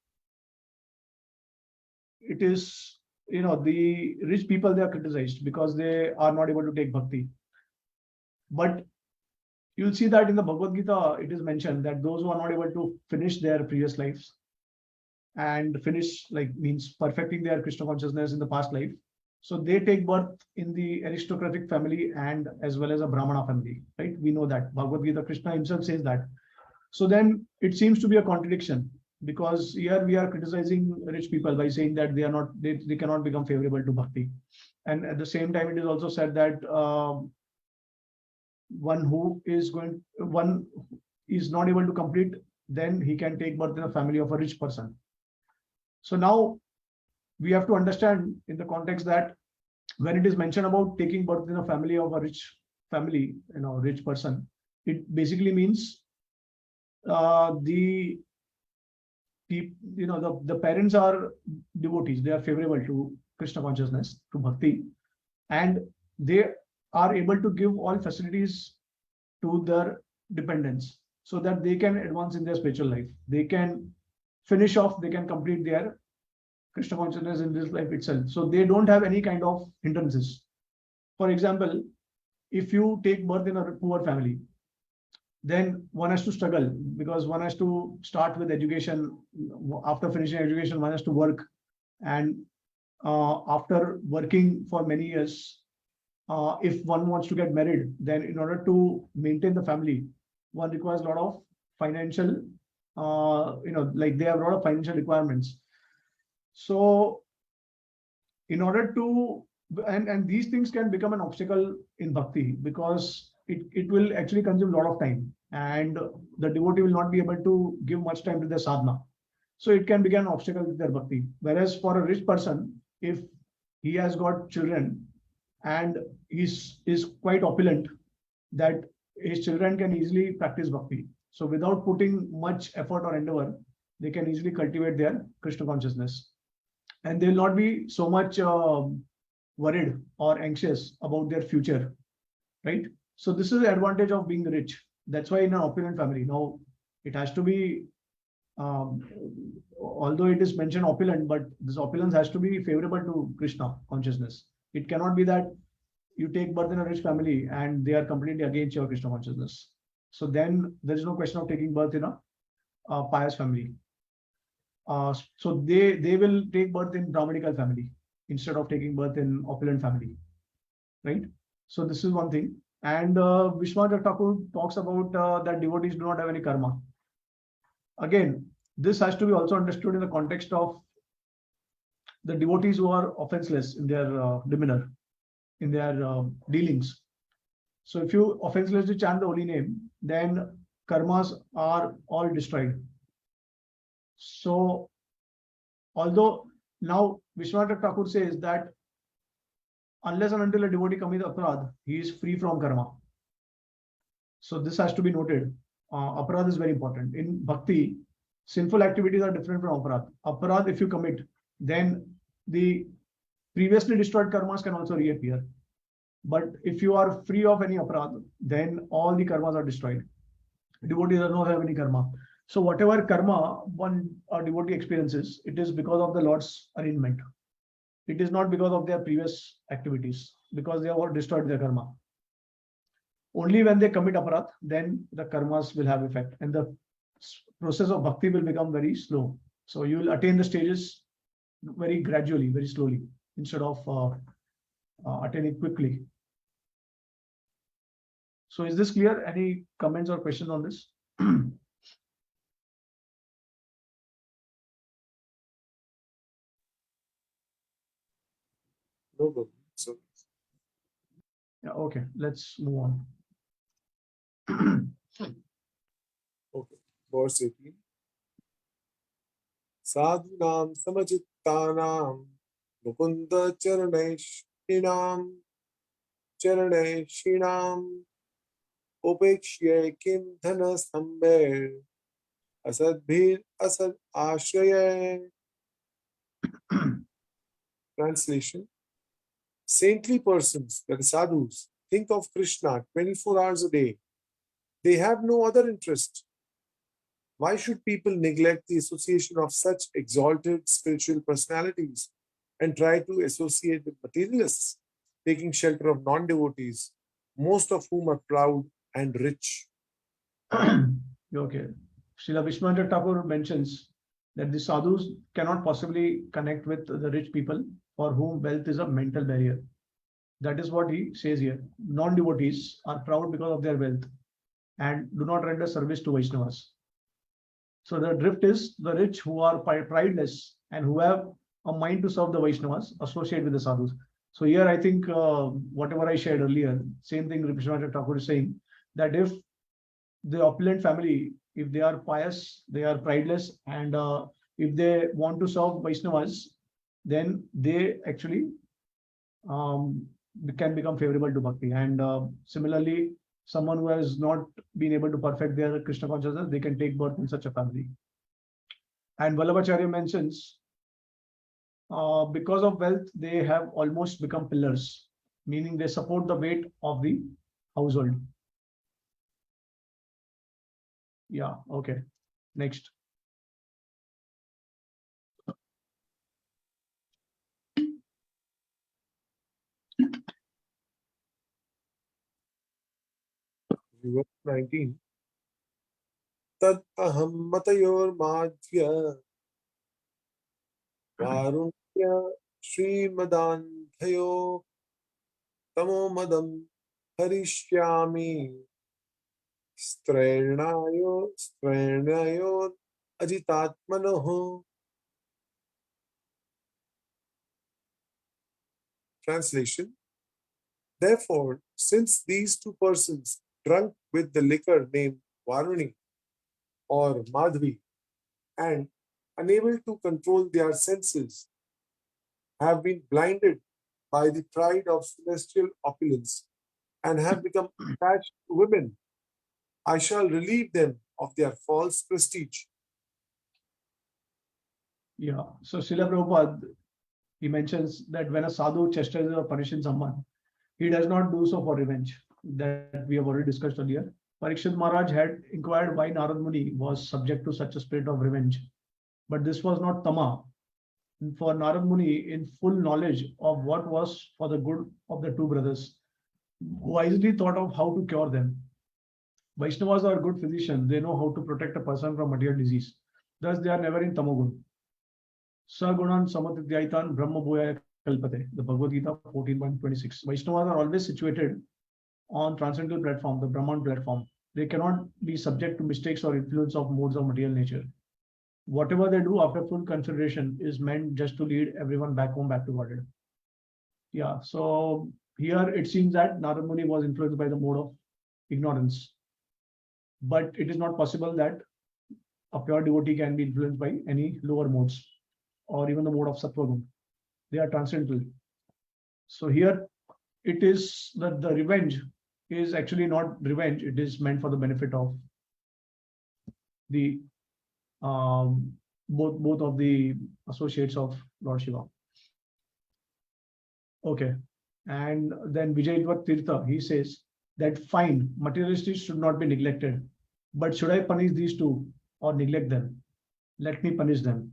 it is, the rich people, they are criticized because they are not able to take bhakti. But you'll see that in the Bhagavad Gita, it is mentioned that those who are not able to finish their previous lives and finish, like, means perfecting their Krishna consciousness in the past life. So they take birth in the aristocratic family and as well as a Brahmana family, right? We know that Bhagavad Gita, Krishna himself says that. So then it seems to be a contradiction, because here we are criticizing rich people by saying that they cannot become favorable to bhakti. And at the same time, it is also said that one is not able to complete, then he can take birth in a family of a rich person. So now we have to understand in the context that when it is mentioned about taking birth in a family of a rich family, rich person, it basically means the parents are devotees, they are favorable to Krishna consciousness, to bhakti, and they are able to give all facilities to their dependents so that they can advance in their spiritual life. They can they can complete their Krishna consciousness in this life itself. So they don't have any kind of hindrances. For example, if you take birth in a poor family, then one has to struggle because one has to start with education. After finishing education, one has to work. And after working for many years, if one wants to get married, then in order to maintain the family, one requires a lot of financial, they have a lot of financial requirements. So in order to, and these things can become an obstacle in bhakti because it will actually consume a lot of time and the devotee will not be able to give much time to their sadhana. So it can become an obstacle with their bhakti. Whereas for a rich person, if he has got children and is quite opulent, that his children can easily practice bhakti. So without putting much effort or endeavor, they can easily cultivate their Krishna consciousness. And they will not be so much worried or anxious about their future, right? So this is the advantage of being rich. That's why in an opulent family, now it has to be, although it is mentioned opulent, but this opulence has to be favorable to Krishna consciousness. It cannot be that you take birth in a rich family and they are completely against your Krishna consciousness. So then there is no question of taking birth in a pious family. So they will take birth in Brahmanical family instead of taking birth in opulent family, right? So this is one thing. And Vishwanath Thakur talks about that devotees do not have any karma. Again, this has to be also understood in the context of the devotees who are offenseless in their demeanor, in their dealings. So if you offenselessly chant the holy name, then karmas are all destroyed. So although now Vishwanath Thakur says that unless and until a devotee commits aparadh, he is free from karma. So this has to be noted. Aparadh is very important. In bhakti, sinful activities are different from aparadh. Aparadh, if you commit, then the previously destroyed karmas can also reappear. But if you are free of any aparadh, then all the karmas are destroyed. Devotee does not have any karma. So whatever karma one devotee experiences, it is because of the Lord's arrangement. It is not because of their previous activities, because they have all destroyed their karma. Only when they commit aparadh, then the karmas will have effect, and the process of bhakti will become very slow. So you will attain the stages very gradually, very slowly, instead of attaining quickly. So is this clear? Any comments or questions on this? No, no. So Yeah, okay, let's move on. Okay, verse 18. Sadhunam samajittanam mukunda charanai upekshye kim dhana sambir asadbhir asad ashraya. Translation. Saintly persons, that is sadhus, think of Krishna 24 hours a day. They have no other interest. Why should people neglect the association of such exalted spiritual personalities and try to associate with materialists, taking shelter of non-devotees, most of whom are proud and rich? Okay. Srila Vishwanath Thakur mentions that the sadhus cannot possibly connect with the rich people for whom wealth is a mental barrier. That is what he says here. Non-devotees are proud because of their wealth and do not render service to Vaishnavas. So the drift is the rich who are prideless and who have a mind to serve the Vaishnavas associate with the sadhus. So here I think whatever I shared earlier, same thing Vishwanath Thakur is saying, that if the opulent family, if they are pious, they are prideless, and if they want to serve Vaishnavas, then they actually um, can become favorable to bhakti. And similarly, someone who has not been able to perfect their Krishna consciousness, they can take birth in such a family. And Vallabhacharya mentions, because of wealth, they have almost become pillars, meaning they support the weight of the household. Yeah, okay. Next. Verse 19. Tad aham matayor madhya varunya srimadanthayo tamo madam harishyami straynayo ajitatmanoho. Translation. Therefore, since these two persons drunk with the liquor named Varuni or Madhvi and unable to control their senses have been blinded by the pride of celestial opulence and have become attached to women, I shall relieve them of their false prestige. Yeah. So Srila Prabhupada, he mentions that when a sadhu chastises or punishes someone, he does not do so for revenge. That we have already discussed earlier. Parikshit Maharaj had inquired why Narad Muni was subject to such a spirit of revenge. But this was not tama. For Narad Muni, in full knowledge of what was for the good of the two brothers, wisely thought of how to cure them. Vaishnavas are good physicians. They know how to protect a person from material disease. Thus, they are never in tamogun. Sagunan Samatidhyaitan Brahma Bhoya Kalpate, the Bhagavad Gita 14.26. Vaishnavas are always situated on transcendental platform, the Brahman platform. They cannot be subject to mistakes or influence of modes of material nature. Whatever they do after full consideration is meant just to lead everyone back home, back to Godhead. Yeah, so here it seems that Narad Muni was influenced by the mode of ignorance. But it is not possible that a pure devotee can be influenced by any lower modes or even the mode of Sattva Gun. They are transcendental. So here it is that the revenge is actually not revenge, it is meant for the benefit of the both of the associates of Lord Shiva. Okay. And then Vijayadvat Tirtha, he says that fine, materialists should not be neglected. But should I punish these two or neglect them? Let me punish them.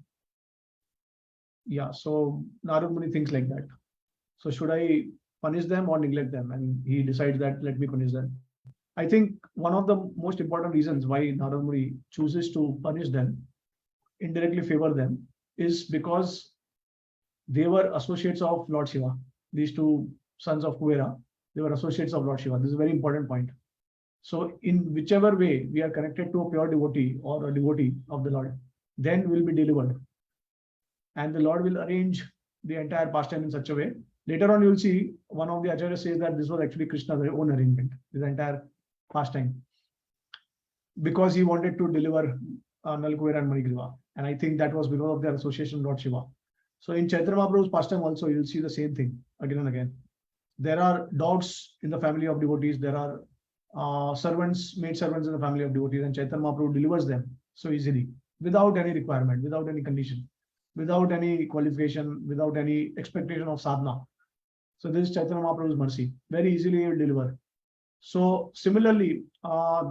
Yeah, so Narad Muni thinks like that. So should I punish them or neglect them? And he decides that let me punish them. I think one of the most important reasons why Narad Muni chooses to punish them, indirectly favor them, is because they were associates of Lord Shiva. These two sons of Kuvera, they were associates of Lord Shiva. This is a very important point. So in whichever way we are connected to a pure devotee or a devotee of the Lord, then we'll be delivered. And the Lord will arrange the entire pastime in such a way Later on, you'll see one of the Acharyas says that this was actually Krishna's own arrangement, this entire pastime, because he wanted to deliver Nalakuvara and Manigriva. And I think that was because of their association with Lord Shiva. So in Chaitanya Mahaprabhu's pastime also, you'll see the same thing again and again. There are dogs in the family of devotees. There are servants, maid servants in the family of devotees, and Chaitanya Mahaprabhu delivers them so easily, without any requirement, without any condition, without any qualification, without any expectation of sadhana. So this is Chaitanya Mahaprabhu's mercy. Very easily he will deliver. So similarly,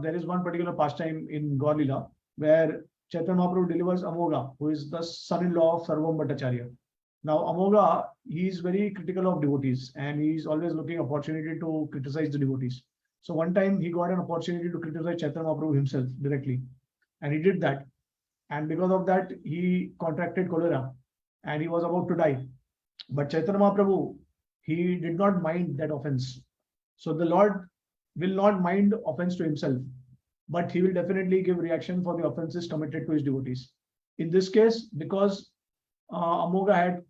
there is one particular pastime in Gaur Lila where Chaitanya Mahaprabhu delivers Amogha, who is the son-in-law of Sarvam Bhattacharya. Now, Amogha, he is very critical of devotees and he is always looking opportunity to criticize the devotees. So one time he got an opportunity to criticize Chaitanya Mahaprabhu himself directly, and he did that. And because of that, he contracted cholera and he was about to die. But Chaitanya Mahaprabhu, he did not mind that offense. So the Lord will not mind offense to himself, but he will definitely give reaction for the offenses committed to his devotees. In this case, because Amogha had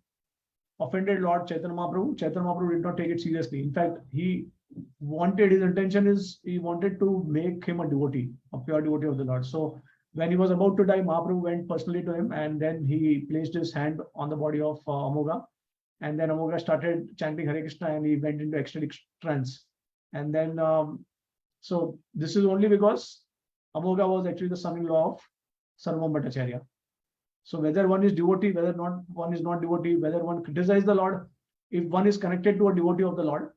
offended Lord Chaitanya Mahaprabhu did not take it seriously. In fact, his intention is he wanted to make him a devotee, a pure devotee of the Lord. So when he was about to die, Mahaprabhu went personally to him and then he placed his hand on the body of Amogha. And then Amogha started chanting Hare Krishna and he went into ecstatic trance. And then, so this is only because Amogha was actually the son-in-law of Sarvam Bhattacharya. So whether one is devotee, whether not one is not devotee, whether one criticizes the Lord, if one is connected to a devotee of the Lord,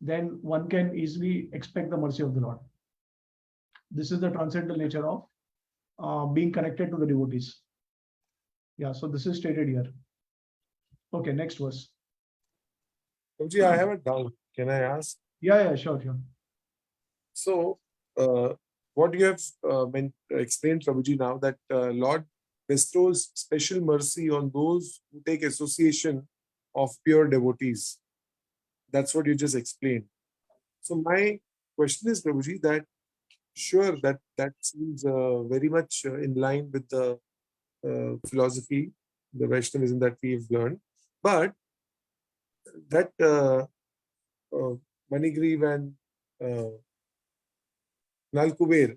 then one can easily expect the mercy of the Lord. This is the transcendental nature of being connected to the devotees. Yeah, so this is stated here. Okay, next verse. Prabhuji, I have a doubt. Can I ask? Yeah, sure. So, what you have explained, Prabhuji, now that Lord bestows special mercy on those who take association of pure devotees. That's what you just explained. So my question is, Prabhuji, that sure, that seems very much in line with the philosophy, the Vaishnavism that we've learned. But that Manigriva and Nalakuvara,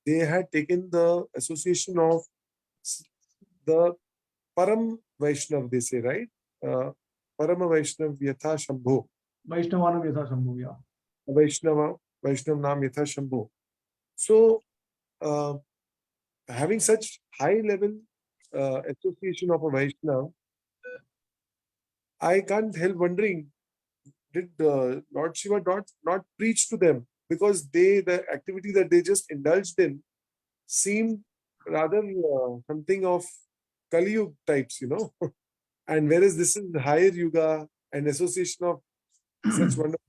they had taken the association of the Param Vaishnav, they say, right? Parama Vaishnav Yatha Shambho. Vaishnavanam Yatha Shambho, yeah. Vaishnav Nam Yatha Shambho. So, having such high level association of a Vaishnav, I can't help wondering, did Lord Shiva not preach to them? Because the activity that they just indulged in seemed rather something of Kali Yuga types, and whereas this is higher Yuga and association of such wonderful.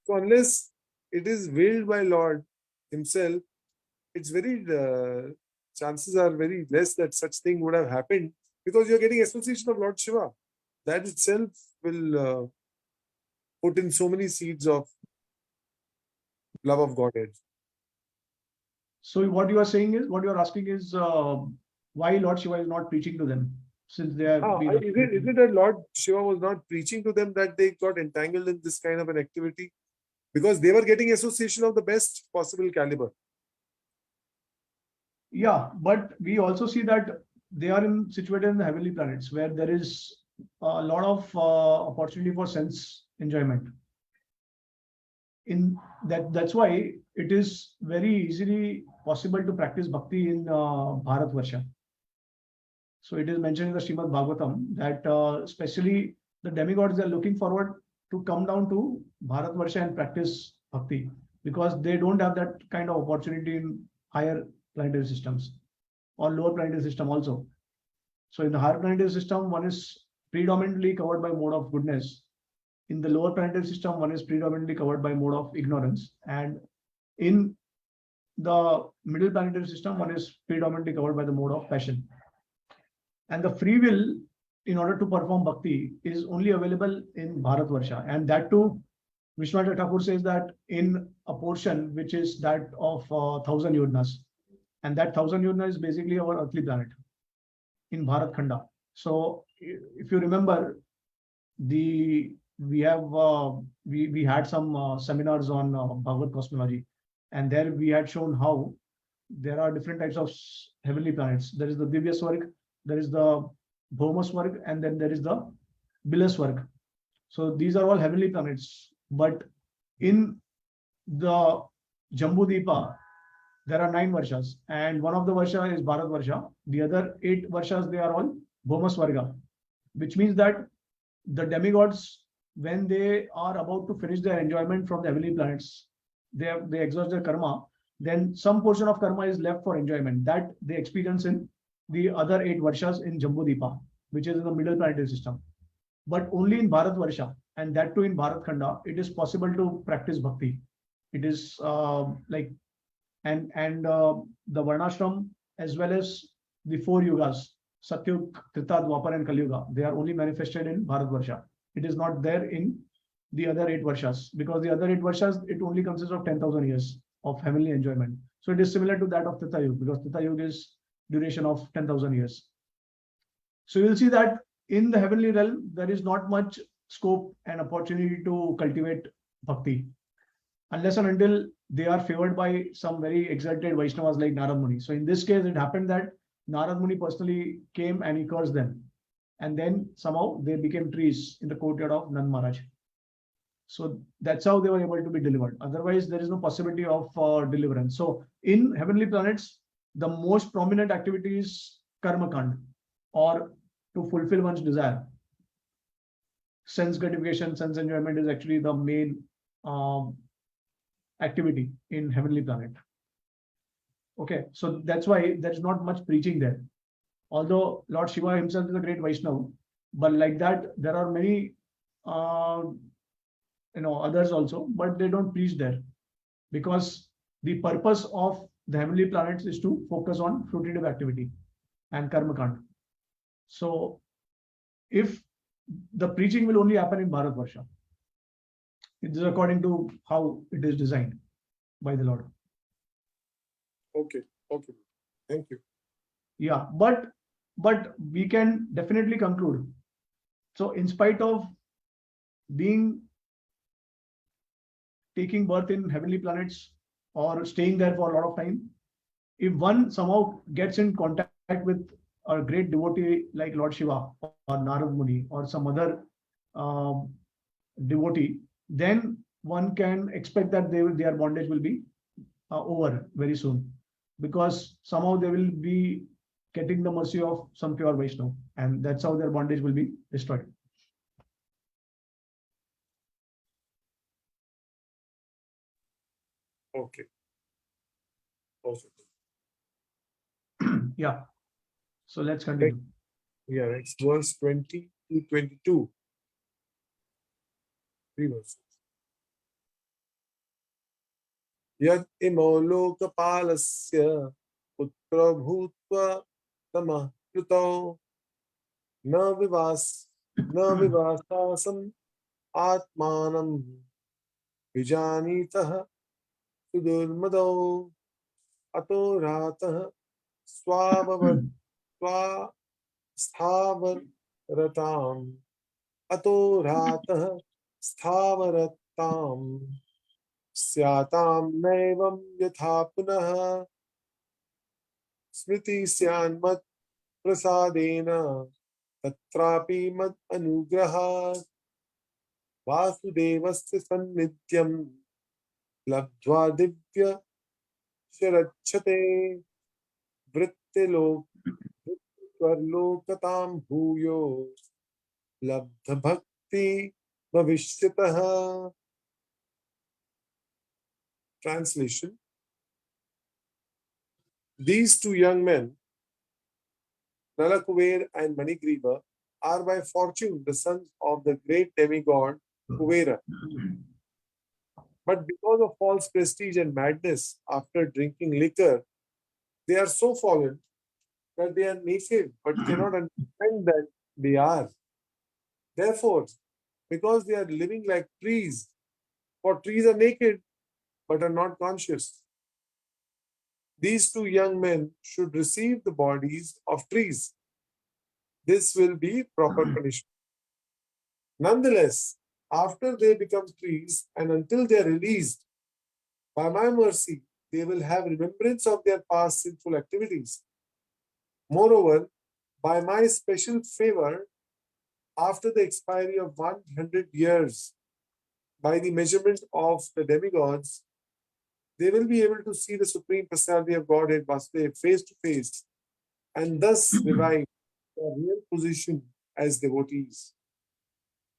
So unless it is willed by Lord himself, it's very, chances are very less that such thing would have happened, because you're getting association of Lord Shiva. That itself will put in so many seeds of love of Godhead. So what you are asking is why Lord Shiva is not preaching to them, since they are. Is it that Lord Shiva was not preaching to them that they got entangled in this kind of an activity? Because they were getting association of the best possible caliber. Yeah, but we also see that they are situated in the heavenly planets where there is a lot of opportunity for sense enjoyment. That's why it is very easily possible to practice bhakti in Bharatvarsha. So it is mentioned in the Srimad Bhagavatam that especially the demigods are looking forward to come down to Bharatvarsha and practice bhakti, because they don't have that kind of opportunity in higher planetary systems or lower planetary system also. So in the higher planetary system, one is predominantly covered by mode of goodness. In the lower planetary system, one is predominantly covered by mode of ignorance. And in the middle planetary system, one is predominantly covered by the mode of passion. And the free will, in order to perform bhakti, is only available in Bharatvarsha. And that too, Vishwanath Thakur says that in a portion which is that of 1,000 yodnas. And that 1,000 yodna is basically our earthly planet in Bharat Khanda. So if you remember, the we have we had some seminars on Bhagavad cosmology, and there we had shown how there are different types of heavenly planets. There is the Divya Swarg, there is the Bhoma Swarg, and then there is the Bila Swarg. So these are all heavenly planets. But in the Jambudipa, there are 9 Varshas, and one of the Varsha is Bharat Varsha. The other 8 Varshas, they are all Bhoma Swarga, which means that the demigods, when they are about to finish their enjoyment from the heavenly planets, they exhaust their karma, then some portion of karma is left for enjoyment that they experience in the other 8 Varshas in Jambudipa, which is in the middle planetary system. But only in Bharat Varsha, and that too in Bharat Khanda, it is possible to practice bhakti. It is like and the Varnashram, as well as the 4 yugas, Satyug, Trita, Dwapar, and Kali Yuga, they are only manifested in Bharat Varsha. It is not there in the other 8 Varshas, because the other 8 Varshas, it only consists of 10,000 years of heavenly enjoyment. So it is similar to that of Trita Yuga, because Trita Yuga is duration of 10,000 years. So you'll see that in the heavenly realm, there is not much scope and opportunity to cultivate bhakti, unless and until they are favored by some very exalted Vaishnavas like Narad Muni. So in this case, it happened that Narad Muni personally came and he cursed them. And then somehow they became trees in the courtyard of Nand Maharaj. So that's how they were able to be delivered. Otherwise, there is no possibility of deliverance. So in heavenly planets, the most prominent activity is karma kand, or to fulfill one's desire. Sense gratification, sense enjoyment is actually the main activity in heavenly planet. Okay, so that's why there's not much preaching there. Although Lord Shiva himself is a great Vaishnava, but like that, there are many others also, but they don't preach there, because the purpose of the heavenly planets is to focus on fruitive activity and karma kand. So if the preaching will only happen in Bharat Varsha, it is according to how it is designed by the Lord. Okay. Thank you. Yeah, but we can definitely conclude. So in spite of taking birth in heavenly planets or staying there for a lot of time, if one somehow gets in contact with a great devotee like Lord Shiva or Narad Muni or some other devotee, then one can expect that their bondage will be over very soon, because somehow they will be getting the mercy of some pure Vaishnava, and that's how their bondage will be destroyed. Okay. Perfect. Yeah. So let's continue. Yeah, next verse 20 to 22. 3 verses. Yad imo lokapalasya putra bhutva tamah plutau na vivasasam atmanam vijanitah sudurmadau ato ratah sthāvaratam ato ratah sthāvaratam syatam naivam yatha punah smriti syanmat prasadena tatrapi mad anugrahat vasudevasya sannidhyam labdva divya sharachate vrittilokatam bhuyo labdha bhakti bhavishyatah. Translation: These 2 young men, Nalakuvara and Manigriva, are by fortune the sons of the great demigod Kuvera. But because of false prestige and madness after drinking liquor, they are so fallen that they are naked but cannot understand that they are. Therefore, because they are living like trees, for trees are naked but are not conscious, these 2 young men should receive the bodies of trees. This will be proper punishment. Nonetheless, after they become trees and until they are released, by my mercy, they will have remembrance of their past sinful activities. Moreover, by my special favor, after the expiry of 100 years, by the measurement of the demigods, they will be able to see the Supreme Personality of Godhead Vasudeva face to face and thus revive their real position as devotees.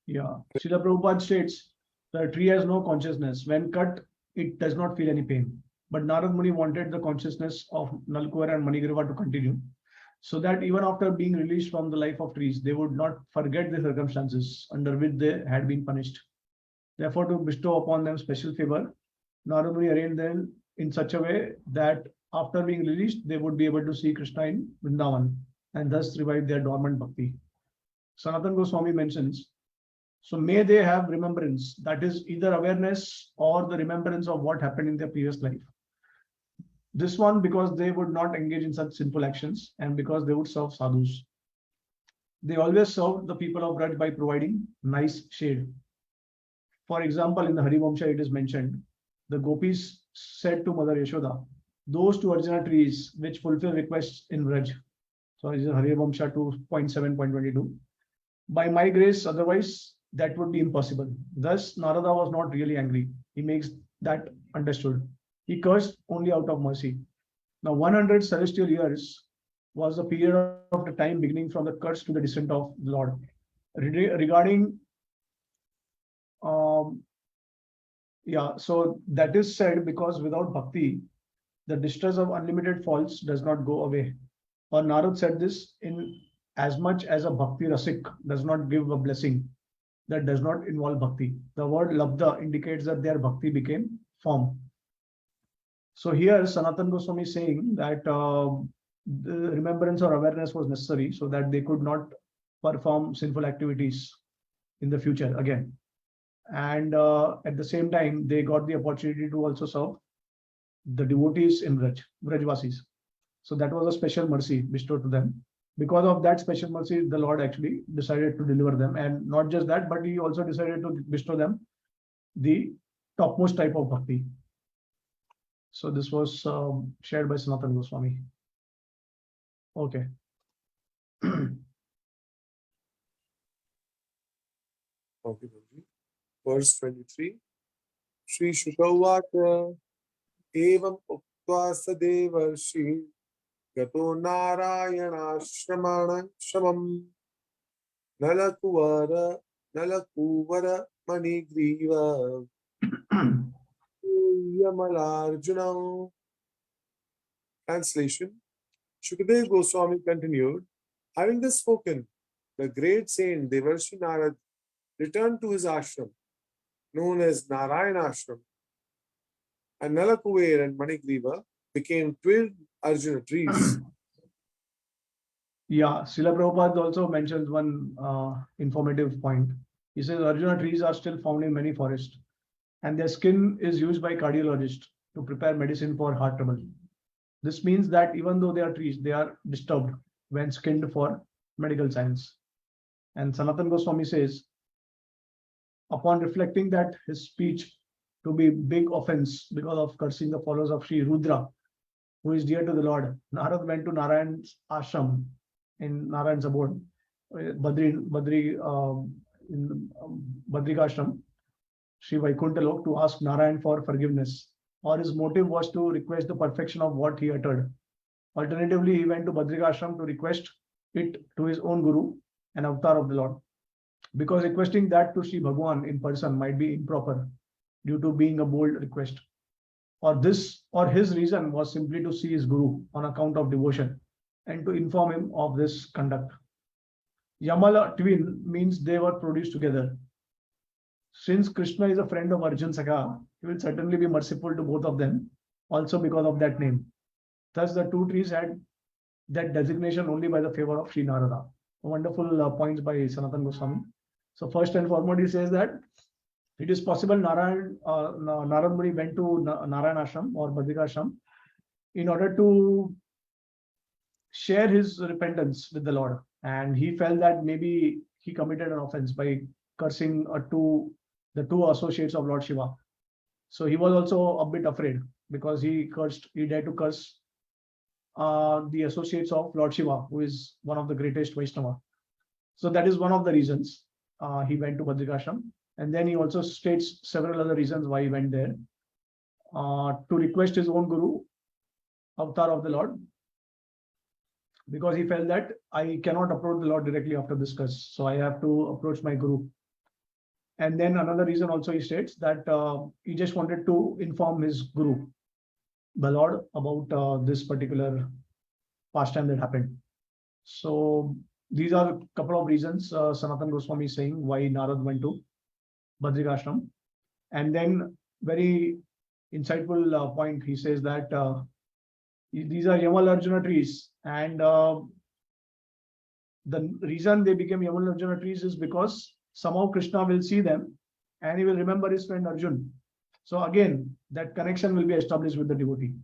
Yeah. Srila Prabhupada states the tree has no consciousness. When cut, it does not feel any pain. But Narad Muni wanted the consciousness of Nalakuvara and Manigriva to continue, so that even after being released from the life of trees, they would not forget the circumstances under which they had been punished. Therefore, to bestow upon them special favor, Narad Muni arranged them in such a way that after being released, they would be able to see Krishna in Vrindavan and thus revive their dormant bhakti. Sanatana Goswami mentions, so may they have remembrance, that is either awareness or the remembrance of what happened in their previous life. This one because they would not engage in such sinful actions and because they would serve sadhus. They always served the people of Braj by providing nice shade. For example, in the Harivamsha it is mentioned, the gopis said to Mother Yashoda, those two Arjuna trees which fulfill requests in Braj. So this is Harivamsha 2.7.22. By my grace, otherwise that would be impossible. Thus, Narada was not really angry. He makes that understood. He cursed only out of mercy. Now, 100 celestial years was the period of the time beginning from the curse to the descent of the Lord. Regarding, so that is said because without bhakti, the distress of unlimited faults does not go away. Or Narad said this in as much as a bhakti rasik does not give a blessing that does not involve bhakti. The word labda indicates that their bhakti became firm. So here Sanatana Goswami is saying that the remembrance or awareness was necessary so that they could not perform sinful activities in the future again. And at the same time, they got the opportunity to also serve the devotees in Brajvasis. So that was a special mercy bestowed to them. Because of that special mercy, the Lord actually decided to deliver them. And not just that, but he also decided to bestow them the topmost type of bhakti. So this was shared by Sanatana Goswami. Okay. Okay, verse 23. Shri Shukavata Evam Uktva Sadevarshi Gato Narayana Shramam Nalakuvara Manigriva Yamalarjuna. Translation. Shukadeva Goswami continued, having thus spoken, the great saint Devarshi Narad returned to his ashram, known as Narayana Ashram, and Nalakuver and Manigriva became twin Arjuna trees. Yeah, Srila Prabhupada also mentions one informative point. He says Arjuna trees are still found in many forests, and their skin is used by cardiologists to prepare medicine for heart trouble. This means that even though they are trees, they are disturbed when skinned for medical science. And Sanatana Goswami says, upon reflecting that his speech to be big offense because of cursing the followers of Sri Rudra, who is dear to the Lord, Narad went to Narayan's ashram in Narayan's abode, Badrikashram, Sri Vaikuntha Lok, to ask Narayan for forgiveness, or his motive was to request the perfection of what he uttered. Alternatively, he went to Badrikashram to request it to his own guru, an avatar of the Lord, because requesting that to Sri Bhagwan in person might be improper due to being a bold request. Or his reason was simply to see his guru on account of devotion and to inform him of this conduct. Yamala twin means they were produced together. Since Krishna is a friend of Arjun Sakha, he will certainly be merciful to both of them, also because of that name. Thus, the two trees had that designation only by the favor of Sri Narada. Wonderful points by Sanatana Goswami. So first and foremost, he says that it is possible Narad Muni went to Narayana Ashram or Badrika Ashram in order to share his repentance with the Lord. And he felt that maybe he committed an offense by cursing two the two associates of Lord Shiva. So he was also a bit afraid because he dared to curse the associates of Lord Shiva, who is one of the greatest Vaishnava. So that is one of the reasons he went to Badrikashram. And then he also states several other reasons why he went there. To request his own guru, avatar of the Lord, because he felt that I cannot approach the Lord directly after this curse. So I have to approach my guru. And then another reason also he states that he just wanted to inform his guru, the Lord, about this particular pastime that happened. So these are a couple of reasons Sanatan Goswami is saying why Narad went to Badrikashram. And then very insightful point, he says that these are Yamalarjuna trees, and the reason they became Yamalarjuna trees is because somehow Krishna will see them and he will remember his friend Arjun. So again, that connection will be established with the devotee.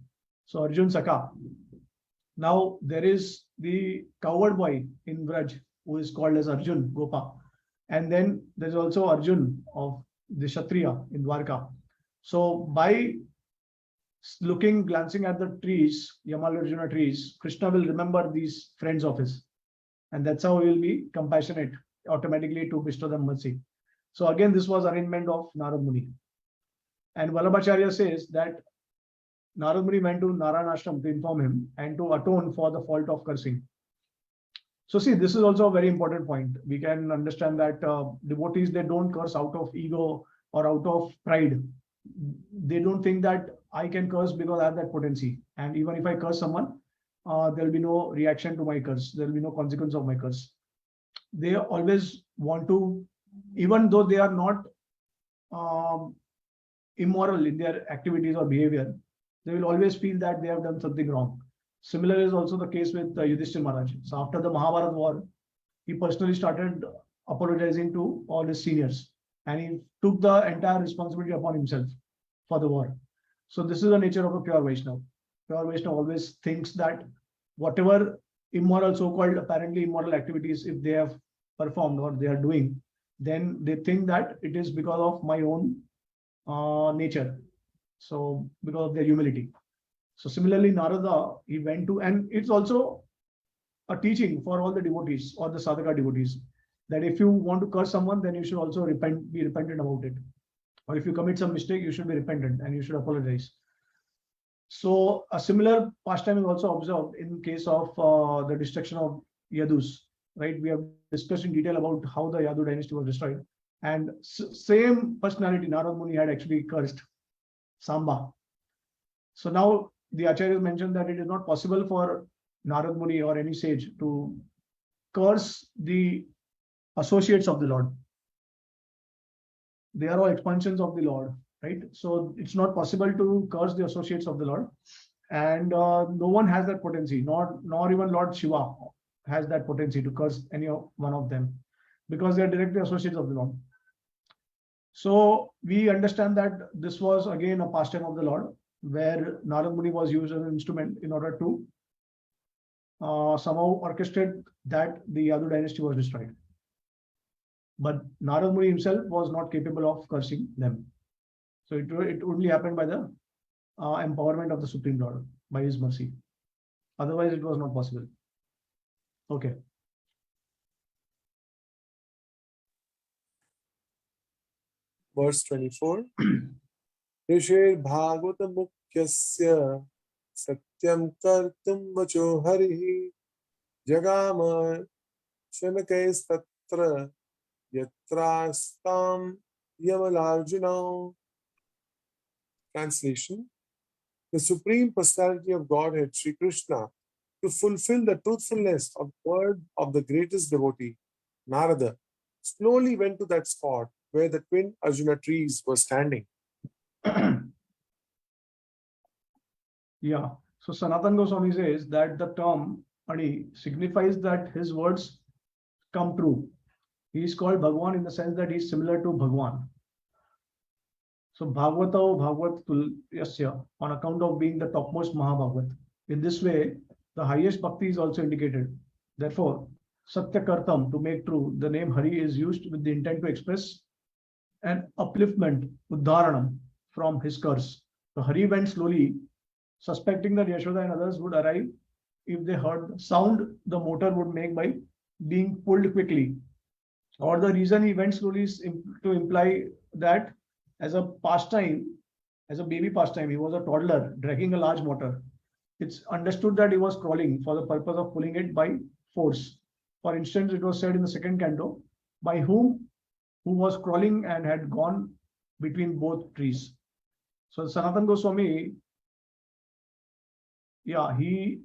So Arjun Saka. Now there is the cowherd boy in Braj who is called as Arjun Gopa. And then there's also Arjun of the Kshatriya in Dwarka. So by glancing at the trees, Yamalarjuna trees, Krishna will remember these friends of his. And that's how he will be compassionate automatically to bestow them mercy. So again, this was arrangement of Narad Muni. And Vallabhacharya says that Narad Muni went to Narayana Ashram to inform him and to atone for the fault of cursing. So see, this is also a very important point. We can understand that devotees, they don't curse out of ego or out of pride. They don't think that I can curse because I have that potency. And even if I curse someone, there will be no reaction to my curse. There will be no consequence of my curse. They always want to, even though they are not immoral in their activities or behavior, they will always feel that they have done something wrong. Similar is also the case with Yudhishthira Maharaj. So after the Mahabharata war, he personally started apologizing to all his seniors, and he took the entire responsibility upon himself for the war. So this is the nature of a pure Vaishnava. Pure Vaishnava always thinks that whatever immoral, so-called apparently immoral activities, if they have performed or they are doing, then they think that it is because of my own nature. So because of their humility. So similarly, Narada, he went to, and it's also a teaching for all the devotees or the sadhaka devotees, that if you want to curse someone, then you should also be repentant about it. Or if you commit some mistake, you should be repentant and you should apologize. So a similar pastime is also observed in case of the destruction of Yadus, right? We have discussed in detail about how the Yadu dynasty was destroyed. And same personality, Narad Muni had actually cursed Samba. So now the Acharyas mentioned that it is not possible for Narad Muni or any sage to curse the associates of the Lord. They are all expansions of the Lord, right? So it's not possible to curse the associates of the Lord. And no one has that potency, nor even Lord Shiva has that potency to curse any one of them, because they are directly associates of the Lord. So we understand that this was again a pastime of the Lord, where Narad Muni was used as an instrument in order to somehow orchestrate that the Yadu dynasty was destroyed. But Narad Muni himself was not capable of cursing them. So it only happened by the empowerment of the Supreme Lord, by his mercy. Otherwise, it was not possible. Okay. Verse 24. Rishir Bhagavata Mukyasya Satyam Kartum Vacho Harihi Jagama Shanakais Tatra Yatrastam Yamalarjuna. Translation. The Supreme Personality of Godhead, Sri Krishna, to fulfill the truthfulness of the word of the greatest devotee, Narada, slowly went to that spot where the twin Arjuna trees were standing. Yeah. So Sanatan Goswami says that the term Ani signifies that his words come true. He is called Bhagwan in the sense that he is similar to Bhagwan. So Bhagavata Bhagavat Tulyasya, on account of being the topmost Mahabhagavat. In this way, the highest bhakti is also indicated. Therefore, Satya Kartam, to make true, the name Hari is used with the intent to express an upliftment, uddharanam, from his curse. So Hari went slowly, suspecting that Yashoda and others would arrive if they heard the sound the motor would make by being pulled quickly. Or the reason he went slowly is to imply that as a pastime, as a baby pastime, he was a toddler dragging a large motor. It's understood that he was crawling for the purpose of pulling it by force. For instance, it was said in the second canto, by who was crawling and had gone between both trees. So Sanatan Goswami, he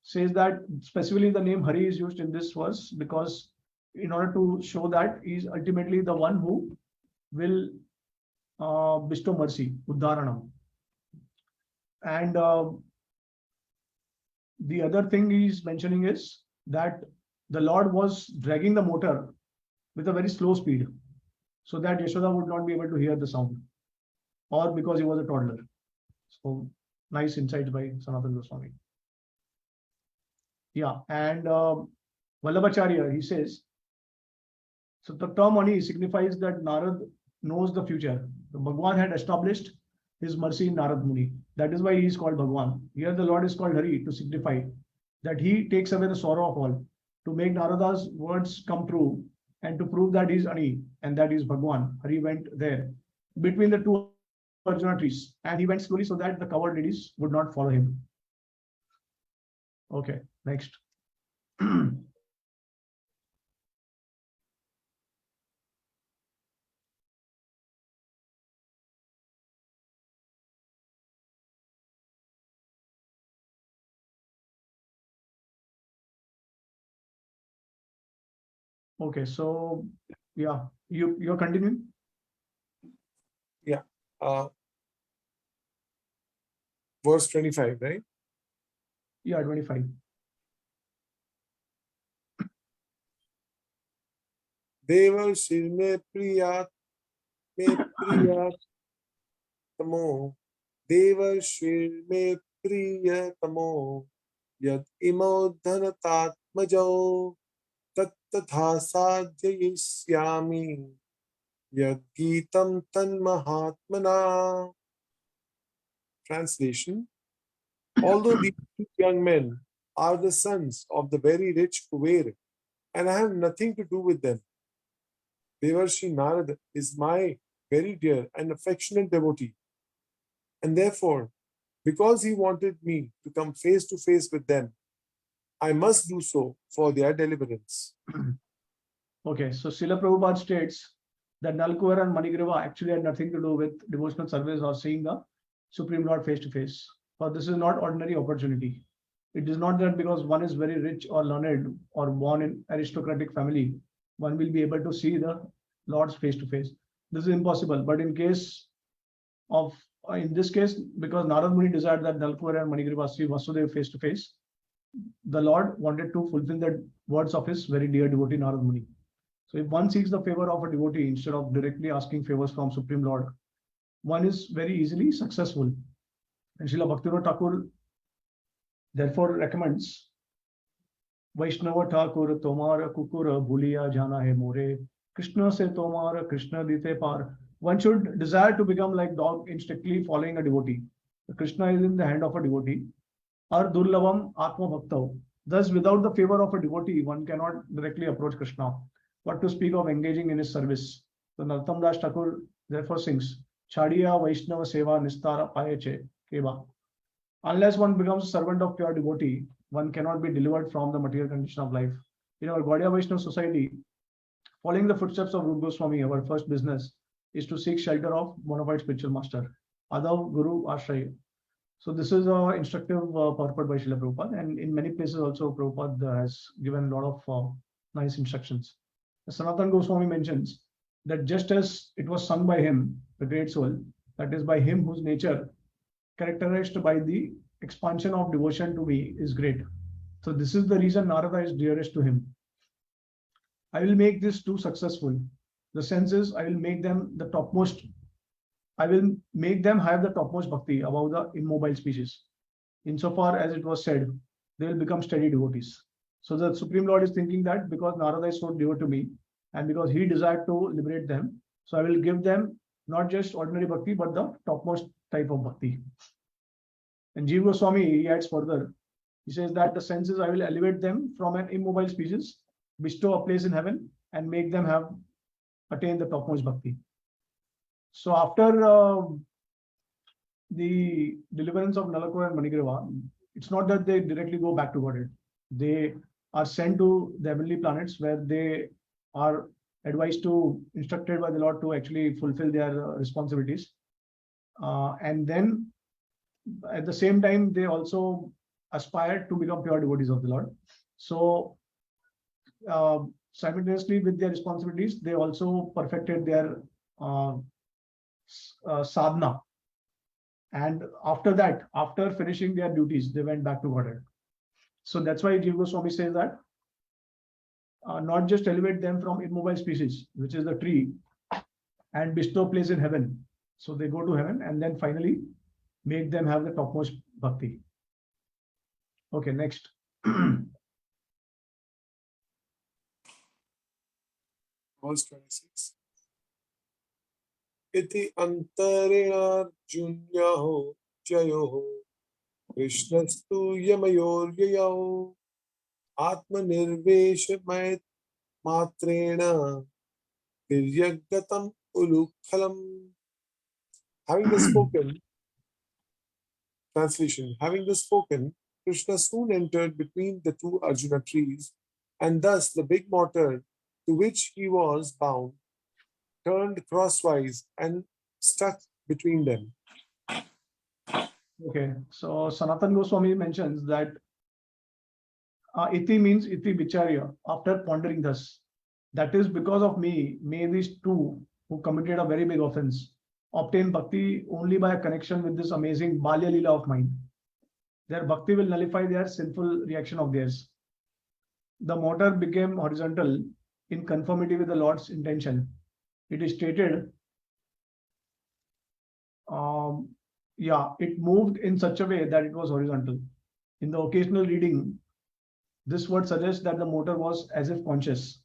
says that specifically the name Hari is used in this verse because in order to show that he is ultimately the one who will bestow mercy, Uddharanam. And the other thing he's mentioning is that the Lord was dragging the motor with a very slow speed so that Yashoda would not be able to hear the sound, or because he was a toddler. So nice insights by Sanatan Goswami. Yeah, and Vallabhacharya, he says, so the term Ani signifies that Narad knows the future. The Bhagwan had established his mercy in Narad Muni. That is why he is called Bhagwan. Here the Lord is called Hari to signify that he takes away the sorrow of all, to make Narada's words come true, and to prove that he is Ani and that he is Bhagwan. Hari went there between the two Arjuna trees, and he went slowly so that the covered ladies would not follow him. Okay, next. Okay, so yeah, you're continuing. Yeah. Verse 25, right? Yeah, 25. Devarshir me priyat tamo. Devarshir me priyatamo. Yad imo dhanatatmajo. Tat tatha sajyayisyami. Yad gitam tan mahatmana. Translation. Although these two young men are the sons of the very rich Kuber, and I have nothing to do with them, Devarshi Narad is my very dear and affectionate devotee. And therefore, because he wanted me to come face to face with them, I must do so for their deliverance. Okay, so Srila Prabhupada states that Nalakuvara and Manigriva actually had nothing to do with devotional service or seeing the Supreme Lord face to face. But this is not ordinary opportunity. It is not that because one is very rich or learned or born in aristocratic family, one will be able to see the Lord's face to face. This is impossible. But in this case, because Narad Muni desired that Nalakuvara and Manigriva see Vasudev face to face, the Lord wanted to fulfill the words of his very dear devotee Narad Muni. So if one seeks the favor of a devotee instead of directly asking favors from Supreme Lord, one is very easily successful. And Srila Bhaktivinoda Thakur therefore recommends Vaishnava Thakur Tomara Kukura Bhuliya Jana Hai More Krishna Se Tomara Krishna Dite Par. One should desire to become like dog in strictly following a devotee. Krishna is in the hand of a devotee. Ar Durlavam Atma Bhaktav. Thus, without the favor of a devotee, one cannot directly approach Krishna. What to speak of engaging in his service? So Narottam Das Thakur therefore sings Chadiya Vaishnava Seva Nistara Payeche Keva. Unless one becomes a servant of pure devotee, one cannot be delivered from the material condition of life. In our Gaudiya Vaishnava society, following the footsteps of Rupa Goswami, our first business is to seek shelter of bona fide spiritual master, Adav Guru Ashraya. So this is an instructive purport by Srila Prabhupada, and in many places also Prabhupada has given a lot of nice instructions. Sanatan Goswami mentions that just as it was sung by him, the great soul, that is by him whose nature characterized by the expansion of devotion to me is great. So this is the reason Narada is dearest to him. I will make this too successful. The sense is I will make them the topmost. I will make them have the topmost bhakti above the immobile species. Insofar as it was said, they will become steady devotees. So the Supreme Lord is thinking that because Narada is so dear to me, and because he desired to liberate them, So I will give them not just ordinary bhakti, but the topmost type of bhakti. And Jiva Goswami, he adds further, he says that the senses, I will elevate them from an immobile species, bestow a place in heaven, and make them have attained the topmost bhakti. So after the deliverance of Nalakuvara Manigriva, it's not that they directly go back to Godhead. They are sent to the heavenly planets where they are advised to, instructed by the Lord to actually fulfill their responsibilities. And then at the same time, they also aspire to become pure devotees of the Lord. So simultaneously with their responsibilities, they also perfected their sadhana. And after that, after finishing their duties, they went back to Godhead. So that's why Jiva Goswami says that not just elevate them from immobile species, which is the tree, and bestow place in heaven. So they go to heaven, and then finally make them have the topmost bhakti. Okay, next. Verse 26. Iti antarinarjunyaho jayoho Krishnastu yamayoryayo Atma nirveshamait matrena Tiryagatam ulukhalam. Having thus spoken, translation, having thus spoken, Krishna soon entered between the two Arjuna trees, and thus the big mortar to which he was bound turned crosswise and stuck between them. Okay, so Sanatan Goswami mentions that iti means iti vicharya, after pondering thus. That is because of me, may these two who committed a very big offense obtain bhakti only by a connection with this amazing Balya Lila of mine. Their bhakti will nullify their sinful reaction of theirs. The mortar became horizontal in conformity with the Lord's intention. It is stated, it moved in such a way that it was horizontal. In the occasional reading, this word suggests that the mortar was as if conscious.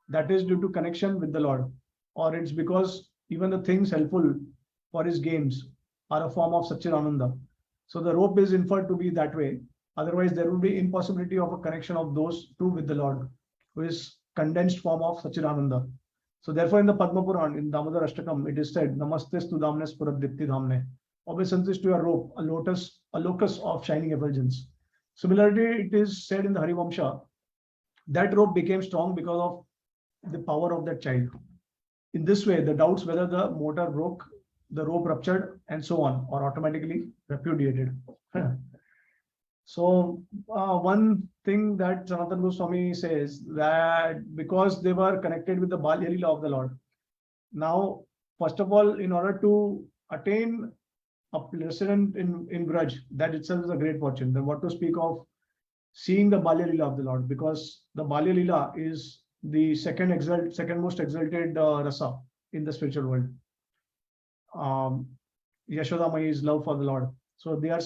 That is due to connection with the Lord, or it's because even the things helpful for his games are a form of Satchidananda. So the rope is inferred to be that way. Otherwise, there would be impossibility of a connection of those two with the Lord, who is condensed form of Satchidananda. So therefore, in the Padma Puran, in Damodar Ashtakam, it is said, Namastes tu damnes puradipti dhamne. Obeisance to your rope, a locus of shining effulgence. Similarly, it is said in the Harivamsha, that rope became strong because of the power of that child. In this way, the doubts whether the motor broke, the rope ruptured, and so on, are automatically repudiated. So one thing that Sanatana Goswami says, that because they were connected with the Balya Lila of the Lord. Now, first of all, in order to attain a precedent in Braj, that itself is a great fortune. Then what to speak of seeing the Balya Lila of the Lord, because the Balya Lila is the second most exalted rasa in the spiritual world. Yashoda Maya's love for the Lord. So they are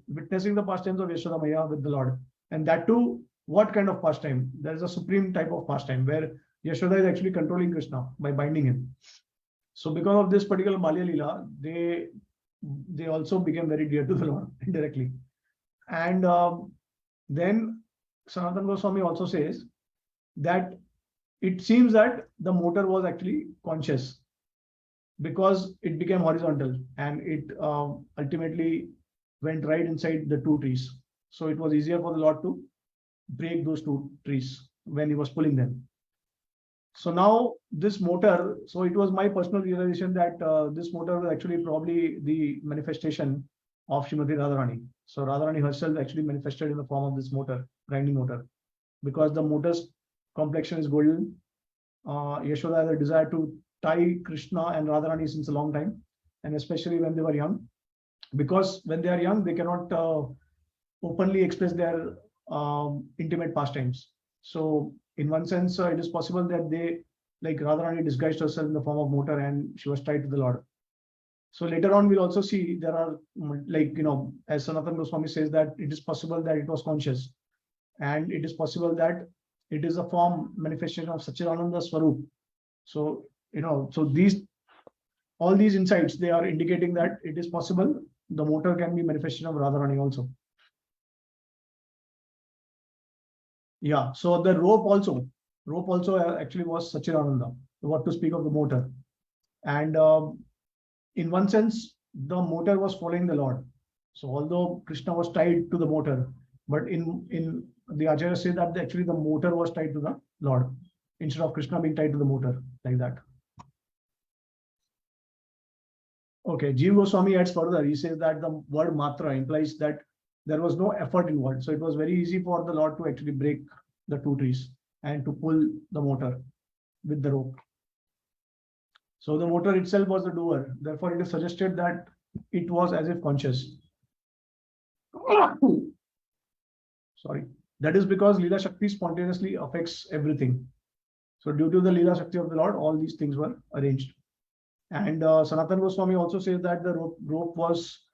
witnessing the pastimes of Yashoda Maya with the Lord. And that too, what kind of pastime? There is a supreme type of pastime where Yashoda is actually controlling Krishna by binding him. So because of this particular Balya Lila, they also became very dear to the Lord indirectly. And then Sanatana Goswami also says that it seems that the motor was actually conscious because it became horizontal and it ultimately went right inside the two trees. So it was easier for the Lord to break those two trees when he was pulling them. So now this motor, so it was my personal realization that this motor was actually probably the manifestation of Srimati Radharani. So Radharani herself actually manifested in the form of this motor, grinding motor, because the motor's complexion is golden. Yashoda had a desire to tie Krishna and Radharani since a long time, and especially when they were young, because when they are young, they cannot openly express their intimate pastimes. So in one sense, it is possible that they, like Radharani, disguised herself in the form of motor and she was tied to the Lord. So later on, we'll also see there are, as Sanatana Goswami says, that it is possible that it was conscious, and it is possible that it is a form manifestation of Satchidananda Swarup. So So all these insights, they are indicating that it is possible the motor can be manifestation of Radharani also. Yeah, so the rope also actually was Sachidananda, what to speak of the motor. And in one sense, the motor was following the Lord. So although Krishna was tied to the motor, but in the Acharyas say that actually the motor was tied to the Lord instead of Krishna being tied to the motor like that. Okay, Jiva Goswami adds further. He says that the word matra implies that there was no effort involved. So it was very easy for the Lord to actually break the two trees and to pull the motor with the rope. So the motor itself was the doer. Therefore, it is suggested that it was as if conscious. Sorry. That is because Lila Shakti spontaneously affects everything. So due to the Lila Shakti of the Lord, all these things were arranged. And Sanatana Goswami also says that the rope was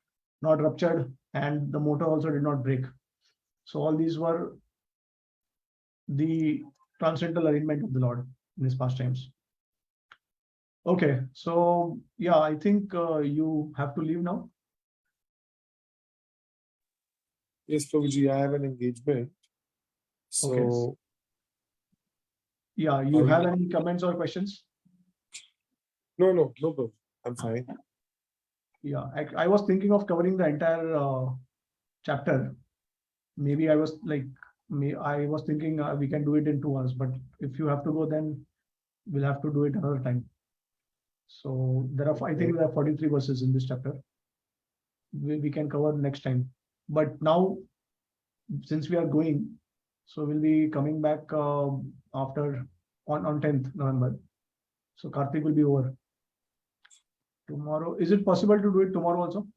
not ruptured and the motor also did not break. So all these were the transcendental arrangement of the Lord in his pastimes. Okay, so yeah, I think you have to leave now. Yes, Prabhuji, I have an engagement. So, Okay. Yeah, you have any comments or questions? no problem. I'm fine. Yeah, I was thinking of covering the entire chapter. Maybe I was thinking we can do it in 2 hours, but if you have to go, then we'll have to do it another time. So I think there are 43 verses in this chapter. We can cover next time. But now, since we are going, so we'll be coming back after on 10th November. So Karthik will be over. Tomorrow, is it possible to do it tomorrow also?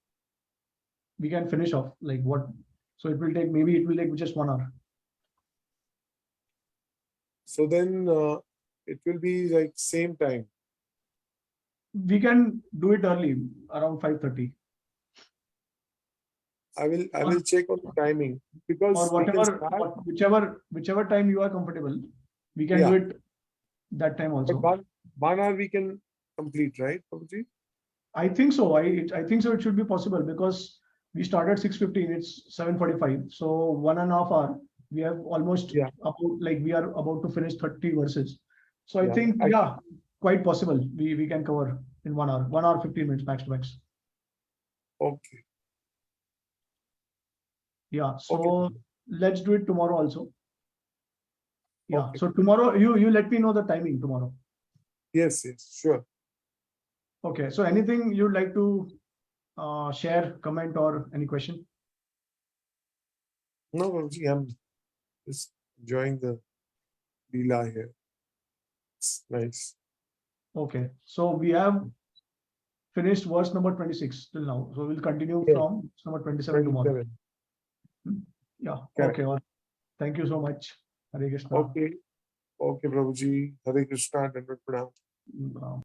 We can finish off like what? So it will take just 1 hour. So then it will be like same time. We can do it early, around 5:30. I will check on the timing because Or whichever time you are comfortable, we can do it that time also. But 1 hour we can complete, right, Prabhuji? I think so. I think so. It should be possible because we started 6:15. It's 7:45. So 1.5 hours. We have almost we are about to finish 30 verses. So I think quite possible. We can cover in 1 hour, 1 hour 15 minutes max to max. Okay. Yeah. So let's do it tomorrow also. Yeah. Okay. So tomorrow you let me know the timing tomorrow. Yes, sure. Okay. So anything you'd like to share, comment, or any question? No, Prabhuji, I'm just enjoying the Lila here. It's nice. Okay. So we have finished verse number 26 till now. So we'll continue from verse number 27 tomorrow. Yeah. Correct. Okay. Well, thank you so much. Hare Krishna. Okay, Prabhuji. Hare Krishna. Dandavat Pranam.